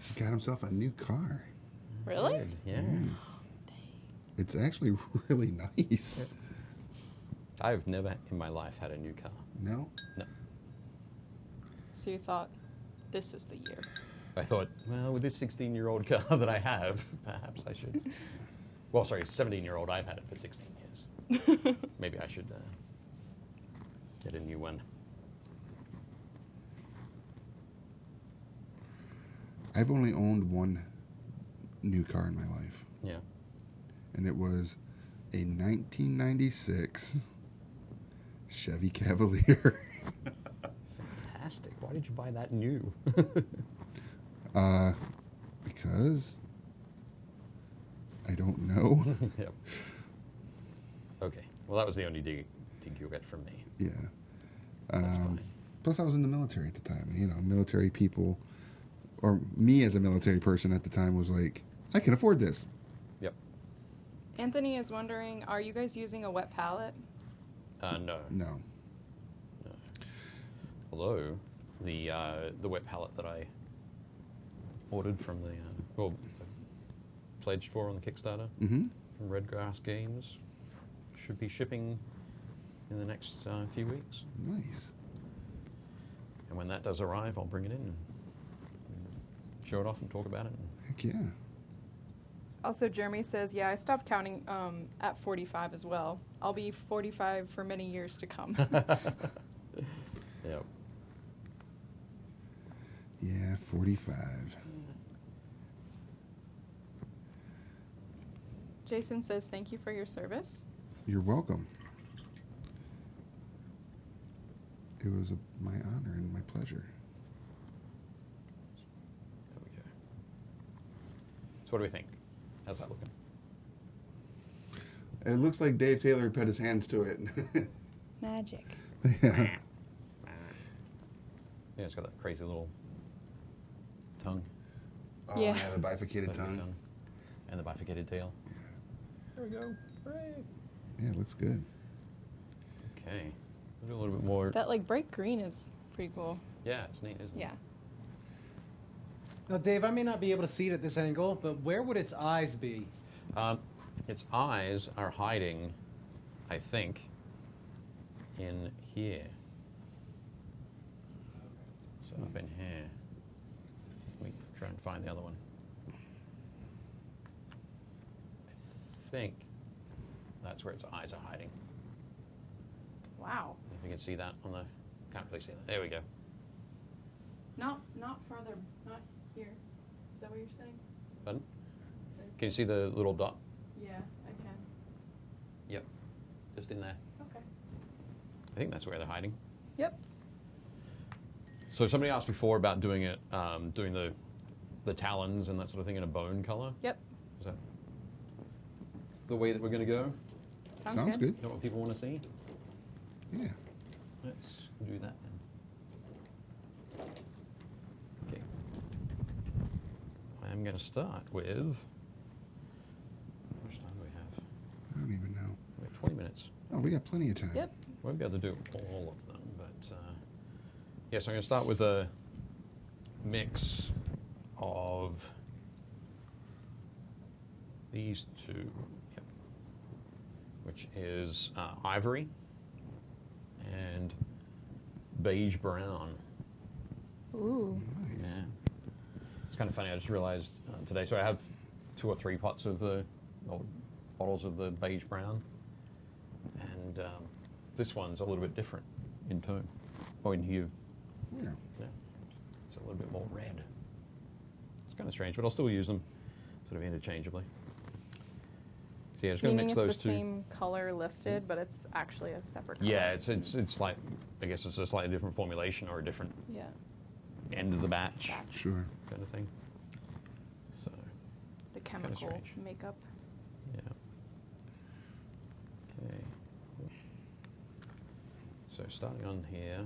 A: He got himself a new car.
C: Really?
B: Good, yeah.
A: It's actually really nice.
B: I've never in my life had a new car.
A: No?
B: No.
C: So you thought, this is the year.
B: I thought, well, with this 16-year-old car that I have, perhaps I should. Well, sorry, 17-year-old. I've had it for 16 years. Maybe I should get a new one.
A: I've only owned one new car in my life,
B: Yeah.
A: and it was a 1996 Chevy Cavalier.
B: Fantastic. Why did you buy that new?
A: Because I don't know.
B: Yep. Okay. Well, that was the only dig you'll get from me.
A: Yeah.
B: That's fine.
A: Plus, I was in the military at the time. You know, military people, or me as a military person at the time, was like, I can afford this.
B: Yep.
C: Anthony is wondering, are you guys using a wet palette?
B: No.
A: No.
B: Although the wet palette that I ordered from the pledged for on the Kickstarter
A: Mm-hmm.
B: from Redgrass Games should be shipping in the next few weeks.
A: Nice.
B: And when that does arrive, I'll bring it in and show it off and talk about it.
A: Heck yeah.
C: Also, Jeremy says, yeah, I stopped counting at 45 as well. I'll be 45 for many years to come.
B: Yep.
A: Yeah, 45.
C: Jason says, thank you for your service.
A: You're welcome. It was my honor and my pleasure.
B: There we go. So what do we think? How's that looking?
A: It looks like Dave Taylor put his hands to it.
C: Magic.
A: Yeah.
B: Yeah, it's got that crazy little tongue.
A: Oh,
C: Yeah.
A: yeah, the bifurcated tongue.
B: And the bifurcated tail. There we go. Hooray.
A: Yeah, it looks good.
B: Okay. We'll do a little bit more.
C: That like bright green is pretty cool.
B: Yeah, it's neat, isn't it?
C: Yeah.
D: Now, Dave, I may not be able to see it at this angle, but where would its eyes be?
B: Its eyes are hiding, I think, in here. So up in here. Let me try and find the other one. I think that's where its eyes are hiding.
C: Wow.
B: If you can see that on the, can't really see that. There we go.
C: Not farther, not here. Is that what you're saying?
B: Pardon? Can you see the little dot?
C: Yeah, I can.
B: Yep. Just in there.
C: Okay.
B: I think that's where they're hiding.
C: Yep.
B: So somebody asked before about doing it, doing the talons and that sort of thing in a bone color.
C: Yep.
B: Is that the way that we're going to go?
C: Sounds
A: Sounds
C: good.
A: good.
B: Is that what people want to see?
A: Yeah.
B: let's do that then. Okay. I am going to start with. How much time do we have?
A: I don't even know.
B: We have 20 minutes.
A: Oh, we got plenty of time.
C: Yep.
B: Won't be able to do all of them, but yes, I'm going to start with a mix of these two, yep, which is ivory and beige brown.
C: Ooh.
B: Yeah, it's kind of funny. I just realized today. So I have 2 or 3 pots of the or bottles of the beige brown, and this one's a little bit different in tone, or in hue.
A: Yeah.
B: Yeah, it's a little bit more red. It's kind of strange, but I'll still use them sort of interchangeably. So yeah, just going to
C: Meaning
B: mix
C: it's
B: those
C: the
B: two.
C: same color listed, but it's actually a separate color.
B: Yeah, it's like, I guess it's a slightly different formulation or a different
C: Yeah.
B: end of the batch
A: Sure.
B: kind of thing. So
C: The chemical
B: strange.
C: makeup.
B: yeah. Okay. So starting on here.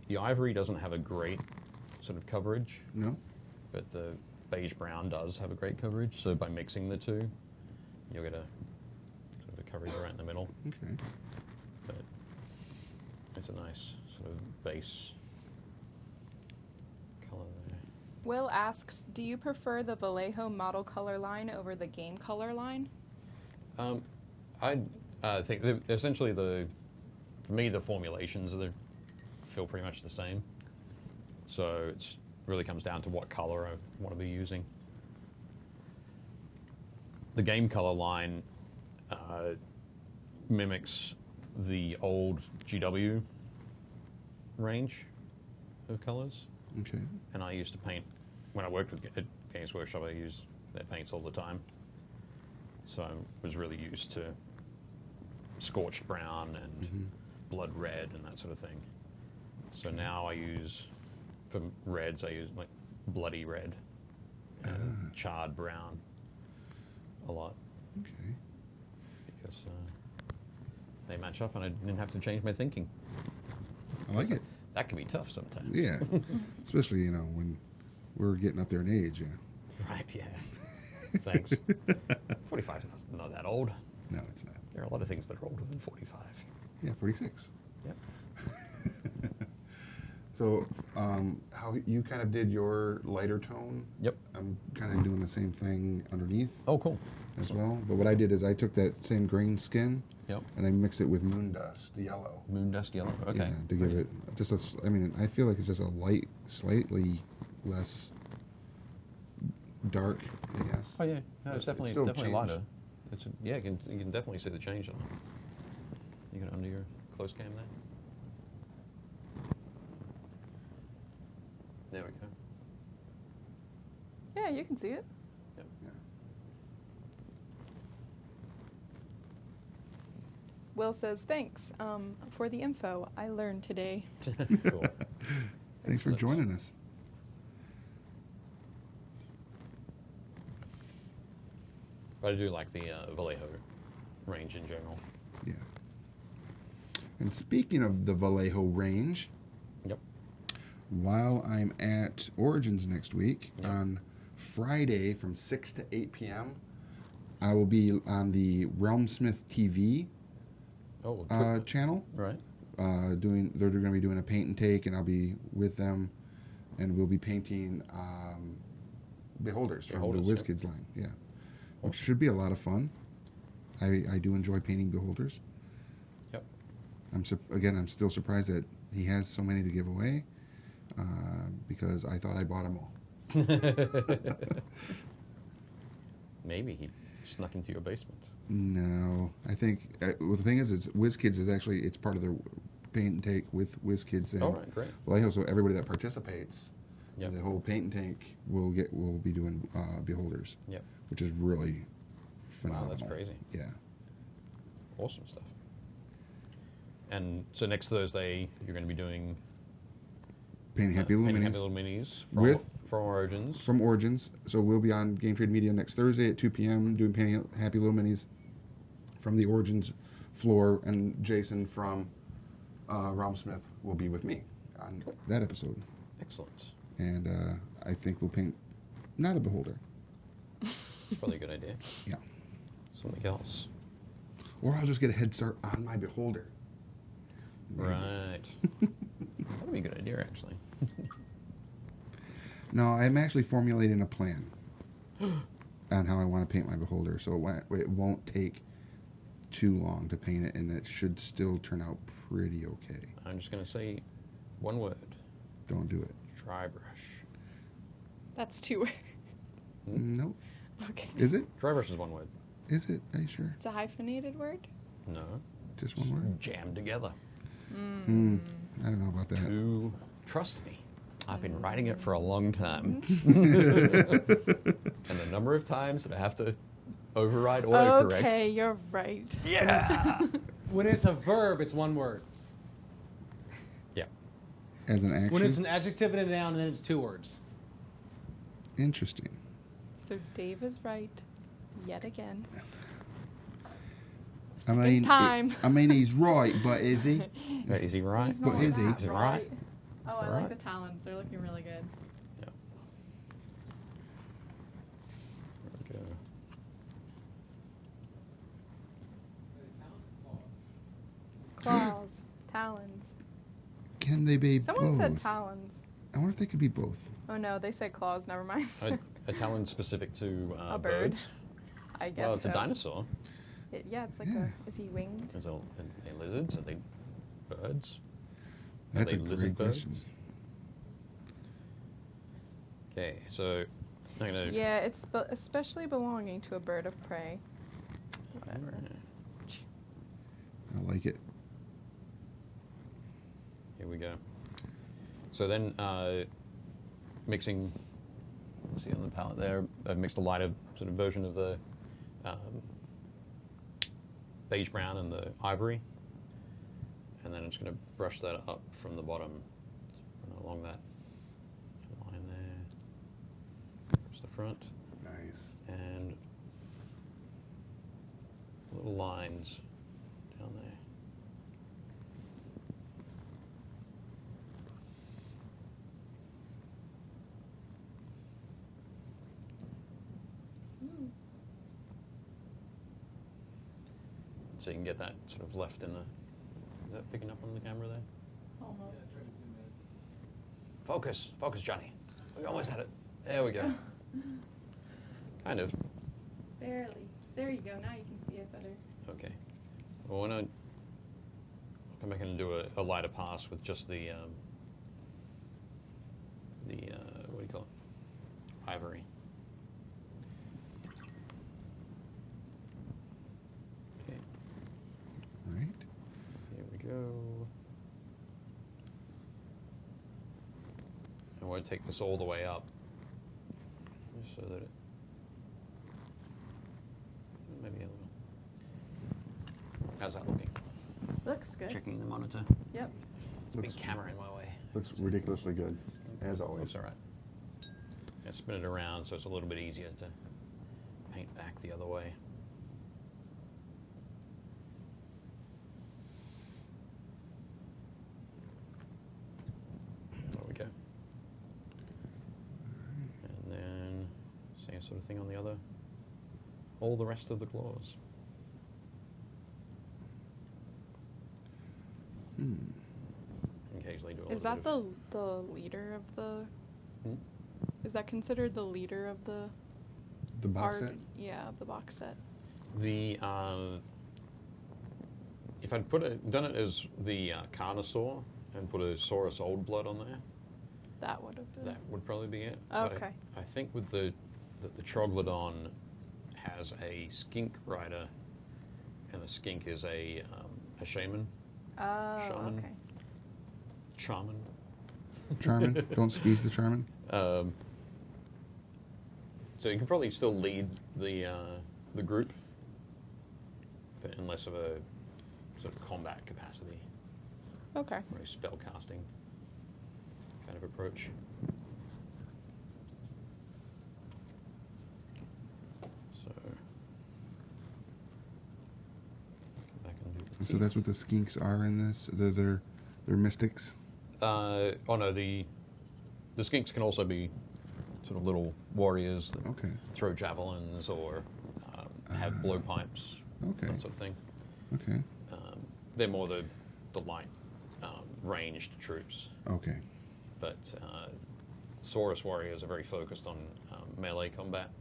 B: The ivory doesn't have a great sort of coverage,
A: No?
B: but the beige brown does have a great coverage. So by mixing the two, you'll get a sort of a coverage right in the middle.
A: Okay.
B: But it's a nice sort of base color there.
C: Will asks, do you prefer the Vallejo model color line over the game color line?
B: I think essentially for me the formulations feel pretty much the same. So it really comes down to what color I want to be using. The game color line mimics the old GW range of colors.
A: Okay.
B: And I used to paint, when I worked at Games Workshop, I used their paints all the time. So I was really used to scorched brown and blood red and that sort of thing. So now I use, for reds, I use like bloody red and charred brown a lot
A: Okay.
B: because they match up and I didn't have to change my thinking.
A: I like it.
B: That can be tough sometimes.
A: Yeah. Especially, when we're getting up there in age, yeah.
B: Right, yeah. Thanks. 45 is not that old.
A: No, it's not.
B: There are a lot of things that are older than 45.
A: Yeah, 46.
B: Yep.
A: So, how you kind of did your lighter tone?
B: Yep.
A: I'm kind of doing the same thing underneath
B: Oh, cool.
A: as well. But what I did is I took that same green skin
B: Yep.
A: and I mixed it with moon dust yellow.
B: Moon dust yellow. Okay.
A: Yeah, to give it just I feel like it's just a slightly less dark, I guess.
B: Oh yeah, no, it's definitely
A: still
B: definitely
A: changed.
B: lighter. Yeah, you can definitely see the change on it. You got it under your close cam there. There we go.
C: Yeah, you can see it.
B: Yep.
A: Yeah.
C: Will says, thanks for the info. I learned today.
B: Cool.
A: Thanks for
B: Excellent.
A: joining us.
B: But I do like the Vallejo range in general.
A: Yeah. And speaking of the Vallejo range,
B: Yep.
A: while I'm at Origins next week,
B: Yeah.
A: on Friday from 6 to 8 p.m., I will be on the Realmsmith TV
B: Oh,
A: channel.
B: right.
A: They're going to be doing a paint and take, and I'll be with them, and we'll be painting Beholders from the
B: Beholders,
A: WizKids line. Yeah, which should be a lot of fun. I do enjoy painting Beholders.
B: Yep.
A: I'm still surprised that he has so many to give away, because I thought I bought them all.
B: Maybe he snuck into your basement.
A: No, I think well, the thing is, WizKids is actually it's part of the paint and take with WizKids. And
B: All right, great.
A: Vallejo, so everybody that participates,
B: Yep.
A: the whole paint and tank will be doing Beholders,
B: Yep.
A: which is really phenomenal.
B: Wow, that's crazy.
A: Yeah.
B: Awesome stuff. And so next Thursday, you're going to be doing
A: Painting Happy Little
B: Painting
A: Minis
B: Happy Little Minis From Origins.
A: From Origins. So we'll be on Game Trade Media next Thursday at 2 p.m. doing painting Happy Little Minis from the Origins floor, and Jason from Romsmith will be with me on that episode.
B: Excellent.
A: And I think we'll paint not a beholder.
B: Probably a good idea.
A: Yeah.
B: Something else.
A: Or I'll just get a head start on my beholder. Maybe.
B: Right. That would be a good idea, actually.
A: No, I'm actually formulating a plan on how I want to paint my beholder, so it won't take too long to paint it, and it should still turn out pretty okay.
B: I'm just going to say one word.
A: Don't do it.
B: Dry brush.
C: That's 2 words.
A: Nope.
C: Okay.
A: Is it?
B: Dry brush is one word.
A: Is it? Are you sure?
C: It's a hyphenated word?
B: No.
A: Just one word?
B: Jammed together.
A: I don't know about that.
B: Trust me. I've been writing it for a long time. And the number of times that I have to override autocorrect.
C: Okay, you're right.
B: Yeah.
D: When it's a verb, it's one word.
B: Yeah.
A: As an action?
D: When it's an adjective and a noun, then it's 2 words.
A: Interesting.
C: So Dave is right yet again.
A: I mean,
C: time.
A: he's right, but is he?
B: Right, is he right?
C: He's not
A: But is he?
C: that
B: Is he right?
C: Oh, I
B: Right.
C: like the talons. They're looking really good.
B: Yeah. There we go.
C: Claws, talons.
A: Can they be
C: Someone
A: both?
C: said talons.
A: I wonder if they could be both.
C: Oh no, they said claws. Never mind.
B: A talon specific to
C: A bird.
B: birds?
C: I guess
B: Well, it's
C: so.
B: a dinosaur.
C: Yeah, it's like
A: Yeah.
C: Is he winged?
B: Is a lizard? Are they birds? Are
A: That's
B: they
A: a
B: lizard
A: great question.
B: birds? Okay, so I'm gonna.
C: Yeah, it's especially belonging to a bird of prey. Whatever.
A: I like it.
B: Here we go. So then, mixing. See on the palette there, I've mixed a lighter sort of version of the beige brown and the ivory, and then I'm just going to brush that up from the bottom, along that line there. Across the front,
A: Nice.
B: and little lines down there. So you can get that sort of left in the. Is that picking up on the camera there?
C: Almost.
B: Focus, focus, Johnny. We almost had it. There we go. Kind of.
C: Barely. There you go. Now you can see it better.
B: Okay. Well, when I come back in and do a lighter pass with just the what do you call it? Ivory. Okay.
A: Right.
B: Here we go. I want to take this all the way up, just so that it maybe a little. How's that looking?
C: Looks good.
B: Checking the monitor.
C: Yep.
B: It's a big camera in my way.
A: Looks ridiculously good, as always.
B: That's all right. Yeah, spin it around so it's a little bit easier to paint back the other way. There we go. And then same sort of thing on the other. All the rest of the claws. Occasionally do a
C: Is
B: little
C: that
B: bit of-
C: the leader of the?
B: Hmm?
C: Is that considered the leader of the?
A: The box
C: art?
A: set?
C: Yeah, of the box set.
B: The if I'd done it as the Carnosaur and put a Saurus Old Blood on there,
C: That would have been.
B: that would probably be it. But
C: Okay.
B: I think with the Troglodon has a skink rider, and the skink is a shaman.
C: Oh,
B: Shaman.
C: okay.
B: Shaman.
A: Charmin? Don't squeeze the Charmin?
B: So you can probably still lead the group, but in less of a sort of combat capacity,
C: Okay.
B: or a spell casting kind of approach.
A: So that's what the skinks are in this. They're mystics.
B: Oh no, the skinks can also be sort of little warriors that
A: Okay.
B: throw javelins or have blowpipes,
A: Okay.
B: that sort of thing.
A: Okay.
B: They're more the light ranged troops,
A: Okay.
B: but Saurus warriors are very focused on melee combat,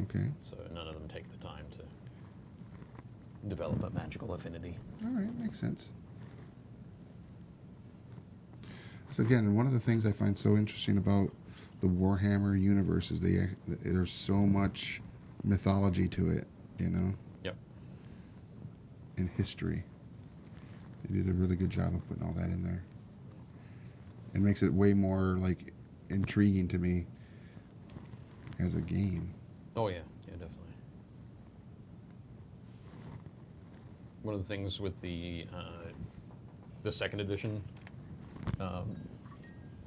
A: Okay.
B: so none of them take the time to develop a magical affinity.
A: All right, makes sense. So again, one of the things I find so interesting about the Warhammer universe is there's so much mythology to it, you know,
B: Yep.
A: and history. They did a really good job of putting all that in there. It makes it way more like intriguing to me as a game.
B: Oh yeah, definitely. One of the things with the second edition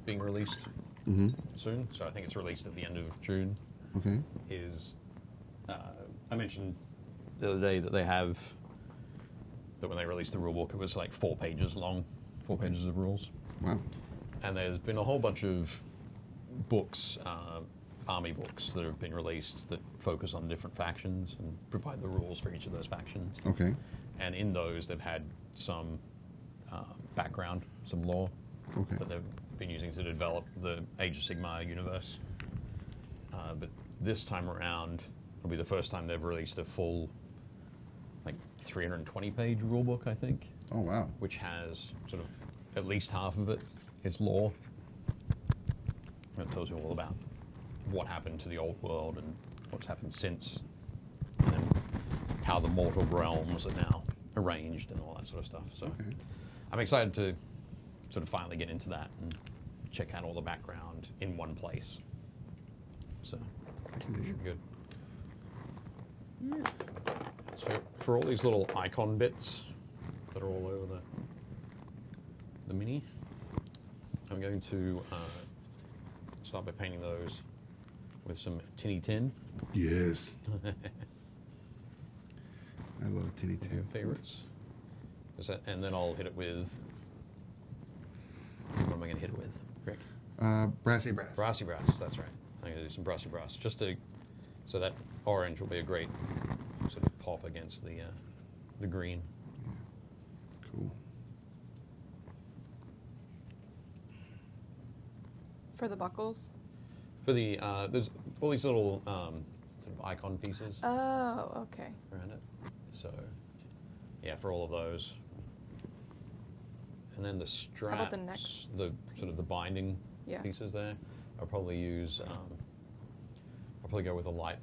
B: being released
A: Mm-hmm.
B: soon, so I think it's released at the end of June,
A: Okay.
B: is I mentioned the other day that they have, that when they released the rulebook it was like 4 pages long, 4 pages of rules.
A: Wow.
B: And there's been a whole bunch of books, army books that have been released that focus on different factions and provide the rules for each of those factions.
A: Okay.
B: And in those, they've had some background, some lore
A: Okay.
B: that they've been using to develop the Age of Sigmar universe. But this time around, it'll be the first time they've released a full, like 320-page rulebook, I think,
A: Oh wow.
B: which has sort of at least half of it is lore. It tells you all about what happened to the old world and what's happened since, and then how the mortal realms are now arranged and all that sort of stuff. So
A: Okay.
B: I'm excited to sort of finally get into that and check out all the background in one place. So it should be good. So for all these little icon bits that are all over the mini, I'm going to start by painting those with some tinny tin.
A: Yes. I love tinny
B: Your
A: tin.
B: favorites. And then I'll hit it with. What am I going to hit it with, Rick?
A: Brassy brass.
B: Brassy brass. That's right. I'm going to do some brassy brass just to, so that orange will be a great sort of pop against the green.
A: Cool.
C: For the buckles?
B: For the there's all these little sort of icon pieces
C: Oh, okay.
B: around it. So yeah, for all of those. And then the straps,
C: about the next?
B: the sort of the binding
C: Yeah.
B: pieces there, I'll probably use. I'll probably go with a light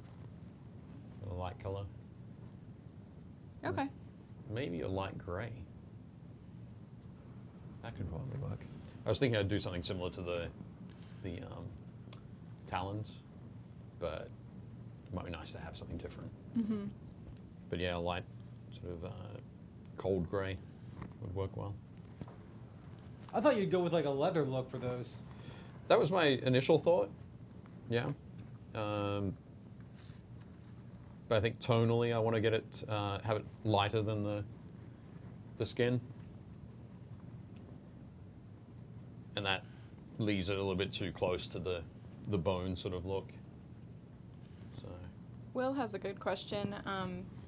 B: color,
C: Okay.
B: maybe a light gray. That could probably work. I was thinking I'd do something similar to the talons, but it might be nice to have something different.
C: Mm-hmm.
B: But yeah, a light sort of cold gray would work well.
D: I thought you'd go with like a leather look for those.
B: That was my initial thought. Yeah. But I think tonally, I want to get it, have it lighter than the skin, and that leaves it a little bit too close to the bone sort of look. So
C: Will has a good question.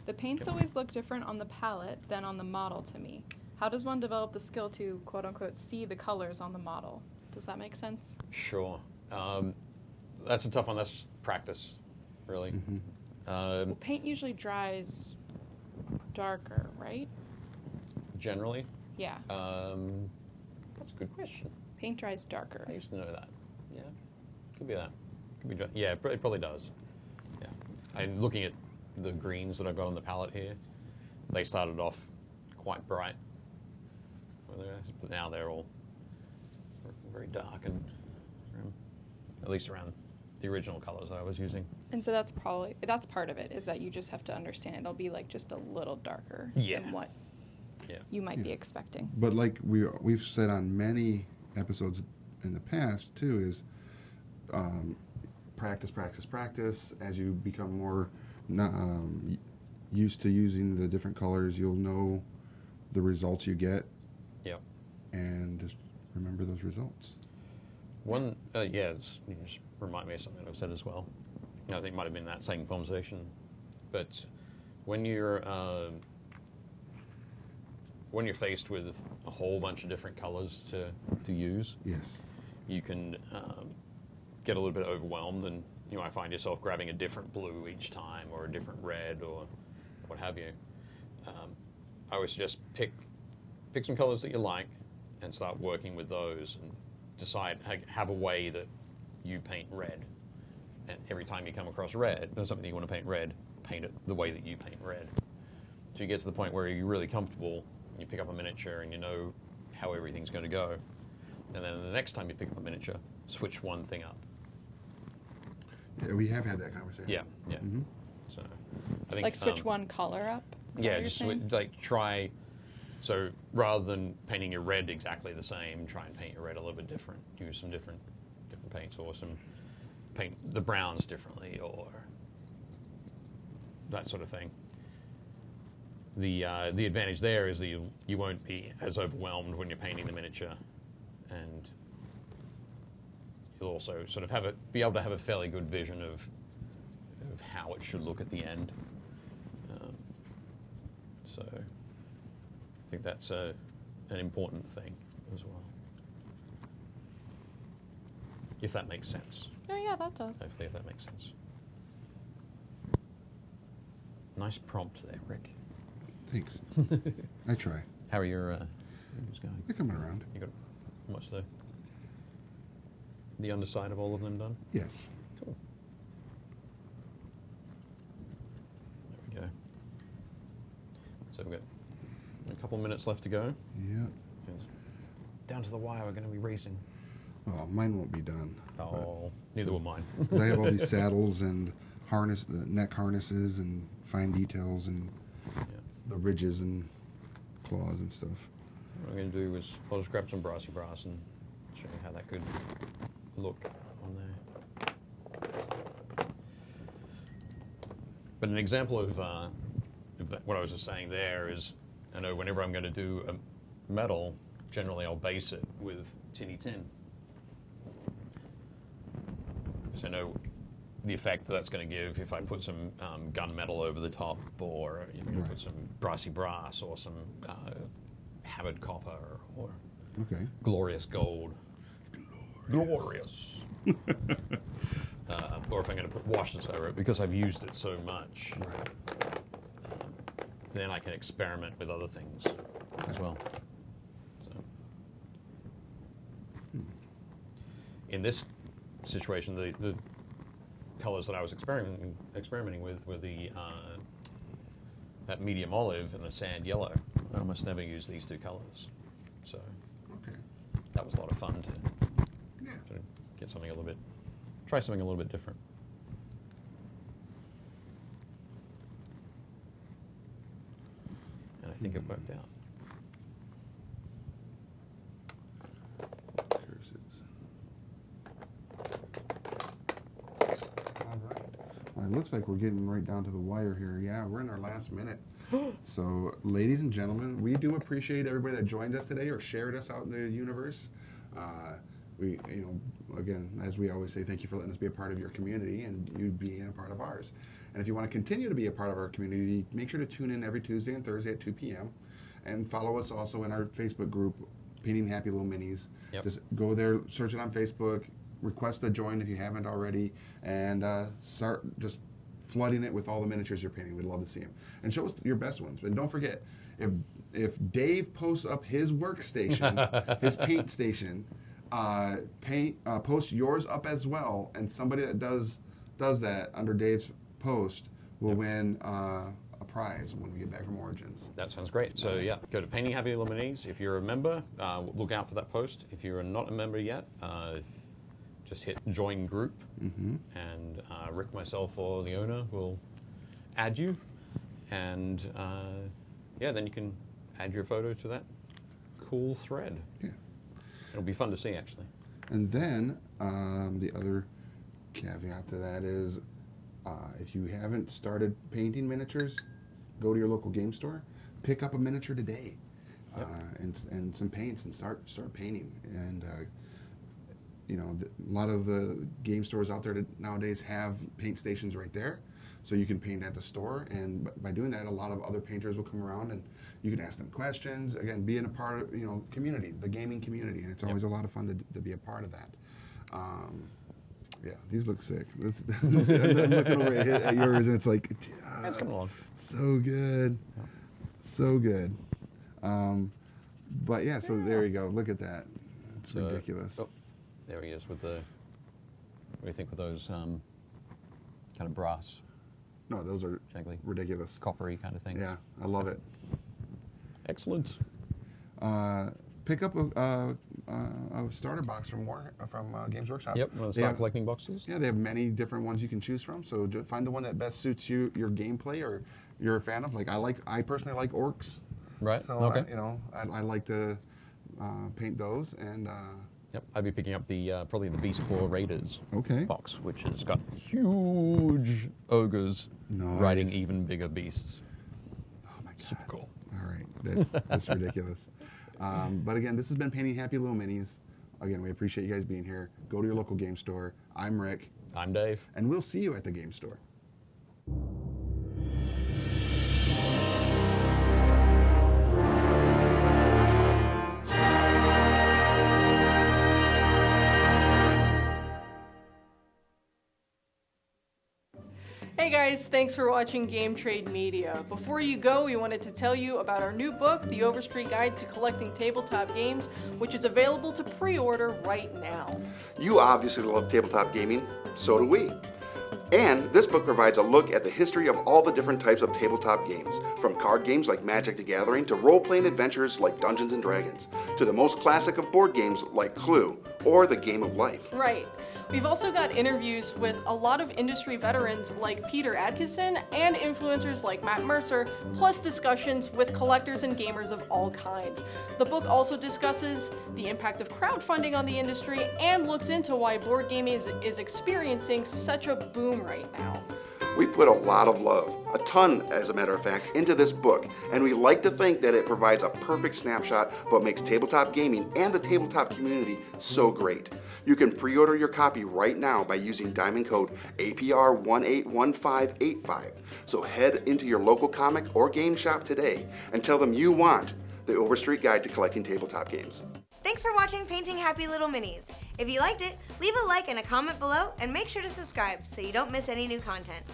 C: The paints always look different on the palette than on the model to me. How does one develop the skill to, quote unquote, see the colors on the model? Does that make sense?
B: sure, that's a tough one. That's practice, really.
A: Mm-hmm.
C: Well, paint usually dries darker, right?
B: Generally,
C: Yeah.
B: that's a good question.
C: Paint dries darker.
B: I used to know that. Yeah, could be that. Could be. Yeah, it probably does. Yeah, I'm looking at the greens that I've got on the palette here. They started off quite bright, but now they're all very dark and at least around the original colors that I was using.
C: And so that's part of it, is that you just have to understand it'll be like just a little darker
B: Yeah.
C: than what
B: Yeah.
C: you might be
A: Yeah.
C: expecting.
A: But like we've said on many episodes in the past too, is practice. As you become more used to using the different colors, you'll know the results you get,
B: Yep.
A: and just remember those results.
B: One, you just remind me of something I've said as well. I think it might have been that same conversation, but when you're faced with a whole bunch of different colors to use,
A: Yes.
B: you can get a little bit overwhelmed, and you might find yourself grabbing a different blue each time, or a different red, or what have you. I always suggest pick some colors that you like, and start working with those, and decide, have a way that you paint red. And every time you come across red, or something you want to paint red, paint it the way that you paint red. So you get to the point where you're really comfortable, you pick up a miniature and you know how everything's going to go. And then the next time you pick up a miniature, switch one thing up.
A: Yeah, we have had that conversation.
B: Yeah.
A: Mm-hmm.
B: So I think
C: Like switch one color up? Is that
B: Yeah,
C: what you're
B: just
C: saying?
B: try. So rather than painting your red exactly the same, try and paint your red a little bit different. Use some different paints, or paint the browns differently, or that sort of thing. The advantage there is that you won't be as overwhelmed when you're painting the miniature, and you'll also sort of be able to have a fairly good vision of how it should look at the end. So I think that's an important thing as well, if that makes sense.
C: Oh, yeah, that does.
B: Hopefully, if that makes sense. Nice prompt there, Rick.
A: Thanks. I try.
B: How are your reviews going?
A: They're coming around.
B: You got almost the underside of all of them done?
A: Yes.
B: Cool. There we go. So we've got a couple of minutes left to go.
A: Yeah.
B: Down to the wire, we're going to be racing.
A: Oh, mine won't be done.
B: Oh, neither will mine.
A: 'Cause I have all these saddles and neck harnesses and fine details and
B: Yeah.
A: the ridges and claws and stuff.
B: What I'm going to do is I'll just grab some brassy brass and show you how that could look on there. But an example of what I was just saying there is, I know whenever I'm going to do a metal, generally I'll base it with tinny tin. Because I know the effect that's going to give if I put some gunmetal over the top, or if I'm going to put some brassy brass, or some hammered copper, or
A: Okay.
B: glorious gold. Glorious. Or if I'm going to put washes over it, because I've used it so much, then I can experiment with other things as well. So, in this situation, the colors that I was experimenting with were that medium olive and the sand yellow. I almost never use these two colors, so
A: Okay.
B: that was a lot of fun to
A: Yeah.
B: sort of try something a little bit different. And I think it worked out.
A: Curses. All right. Well, it looks like we're getting right down to the wire here. Yeah, we're in our last minute. So, ladies and gentlemen, we do appreciate everybody that joined us today or shared us out in the universe. We, again, as we always say, thank you for letting us be a part of your community and you being a part of ours. And if you want to continue to be a part of our community, make sure to tune in every Tuesday and Thursday at 2 p.m. And follow us also in our Facebook group, Painting Happy Little Minis.
B: Yep.
A: Just go there, search it on Facebook, request a join if you haven't already, and start just flooding it with all the miniatures you're painting. We'd love to see them. And show us your best ones. And don't forget, if Dave posts up his workstation, his paint station, post yours up as well, and somebody that does that under Dave's post will win a prize when we get back from Origins.
B: That sounds great. So yeah, go to Painting Happy Little Minis. If you're a member, look out for that post. If you're not a member yet, just hit join group, and Rick, myself, or the owner will add you, and then you can add your photo to that cool thread.
A: Yeah.
B: It'll be fun to see, actually.
A: And then the other caveat to that is, if you haven't started painting miniatures, go to your local game store, pick up a miniature today. and some paints and start painting. And you know, a lot of the game stores out there nowadays have paint stations right there, so you can paint at the store. And by doing that, a lot of other painters will come around and you can ask them questions. Again, being a part of, you know, community, the gaming community, and it's always a lot of fun to be a part of that. Yeah, these look sick. I'm looking over at yours, and it's like,
B: That's coming along.
A: so good, so good. But yeah, so there you go. Look at that. It's ridiculous.
B: Oh, there he is with the. What do you think with those kind of brass,
A: No, those are
B: exactly,
A: ridiculous.
B: coppery kind of things?
A: Yeah, I love it.
B: Excellent.
A: Pick up a starter box from Games Workshop.
B: Yep, one of the
A: They
B: start
A: have-
B: collecting boxes.
A: Yeah, they have many different ones you can choose from. So find the one that best suits your gameplay or you're a fan of. Like I personally like orcs.
B: Right.
A: So
B: Okay.
A: I like to paint those and.
B: Yep, I'd be picking up the probably the Beast Claw Raiders
A: Okay.
B: box, which has got huge ogres riding
A: Nice.
B: even bigger beasts.
A: Oh my god.
B: Super cool.
A: All right, that's ridiculous. But again, this has been Painting Happy Little Minis. Again, we appreciate you guys being here. Go to your local game store. I'm Rick,
B: I'm Dave.
A: and we'll see you at the game store.
E: Hey guys, thanks for watching Game Trade Media. Before you go, we wanted to tell you about our new book, The Overstreet Guide to Collecting Tabletop Games, which is available to pre-order right now.
F: You obviously love tabletop gaming, so do we. And this book provides a look at the history of all the different types of tabletop games, from card games like Magic the Gathering to role-playing adventures like Dungeons & Dragons, to the most classic of board games like Clue or The Game of Life.
E: Right. We've also got interviews with a lot of industry veterans like Peter Atkinson and influencers like Matt Mercer, plus discussions with collectors and gamers of all kinds. The book also discusses the impact of crowdfunding on the industry and looks into why board gaming is experiencing such a boom right now.
F: We put a lot of love, a ton as a matter of fact, into this book, and we like to think that it provides a perfect snapshot of what makes tabletop gaming and the tabletop community so great. You can pre-order your copy right now by using diamond code APR181585. So head into your local comic or game shop today and tell them you want the Overstreet Guide to Collecting Tabletop Games.
G: Thanks for watching Painting Happy Little Minis. If you liked it, leave a like and a comment below, and make sure to subscribe so you don't miss any new content.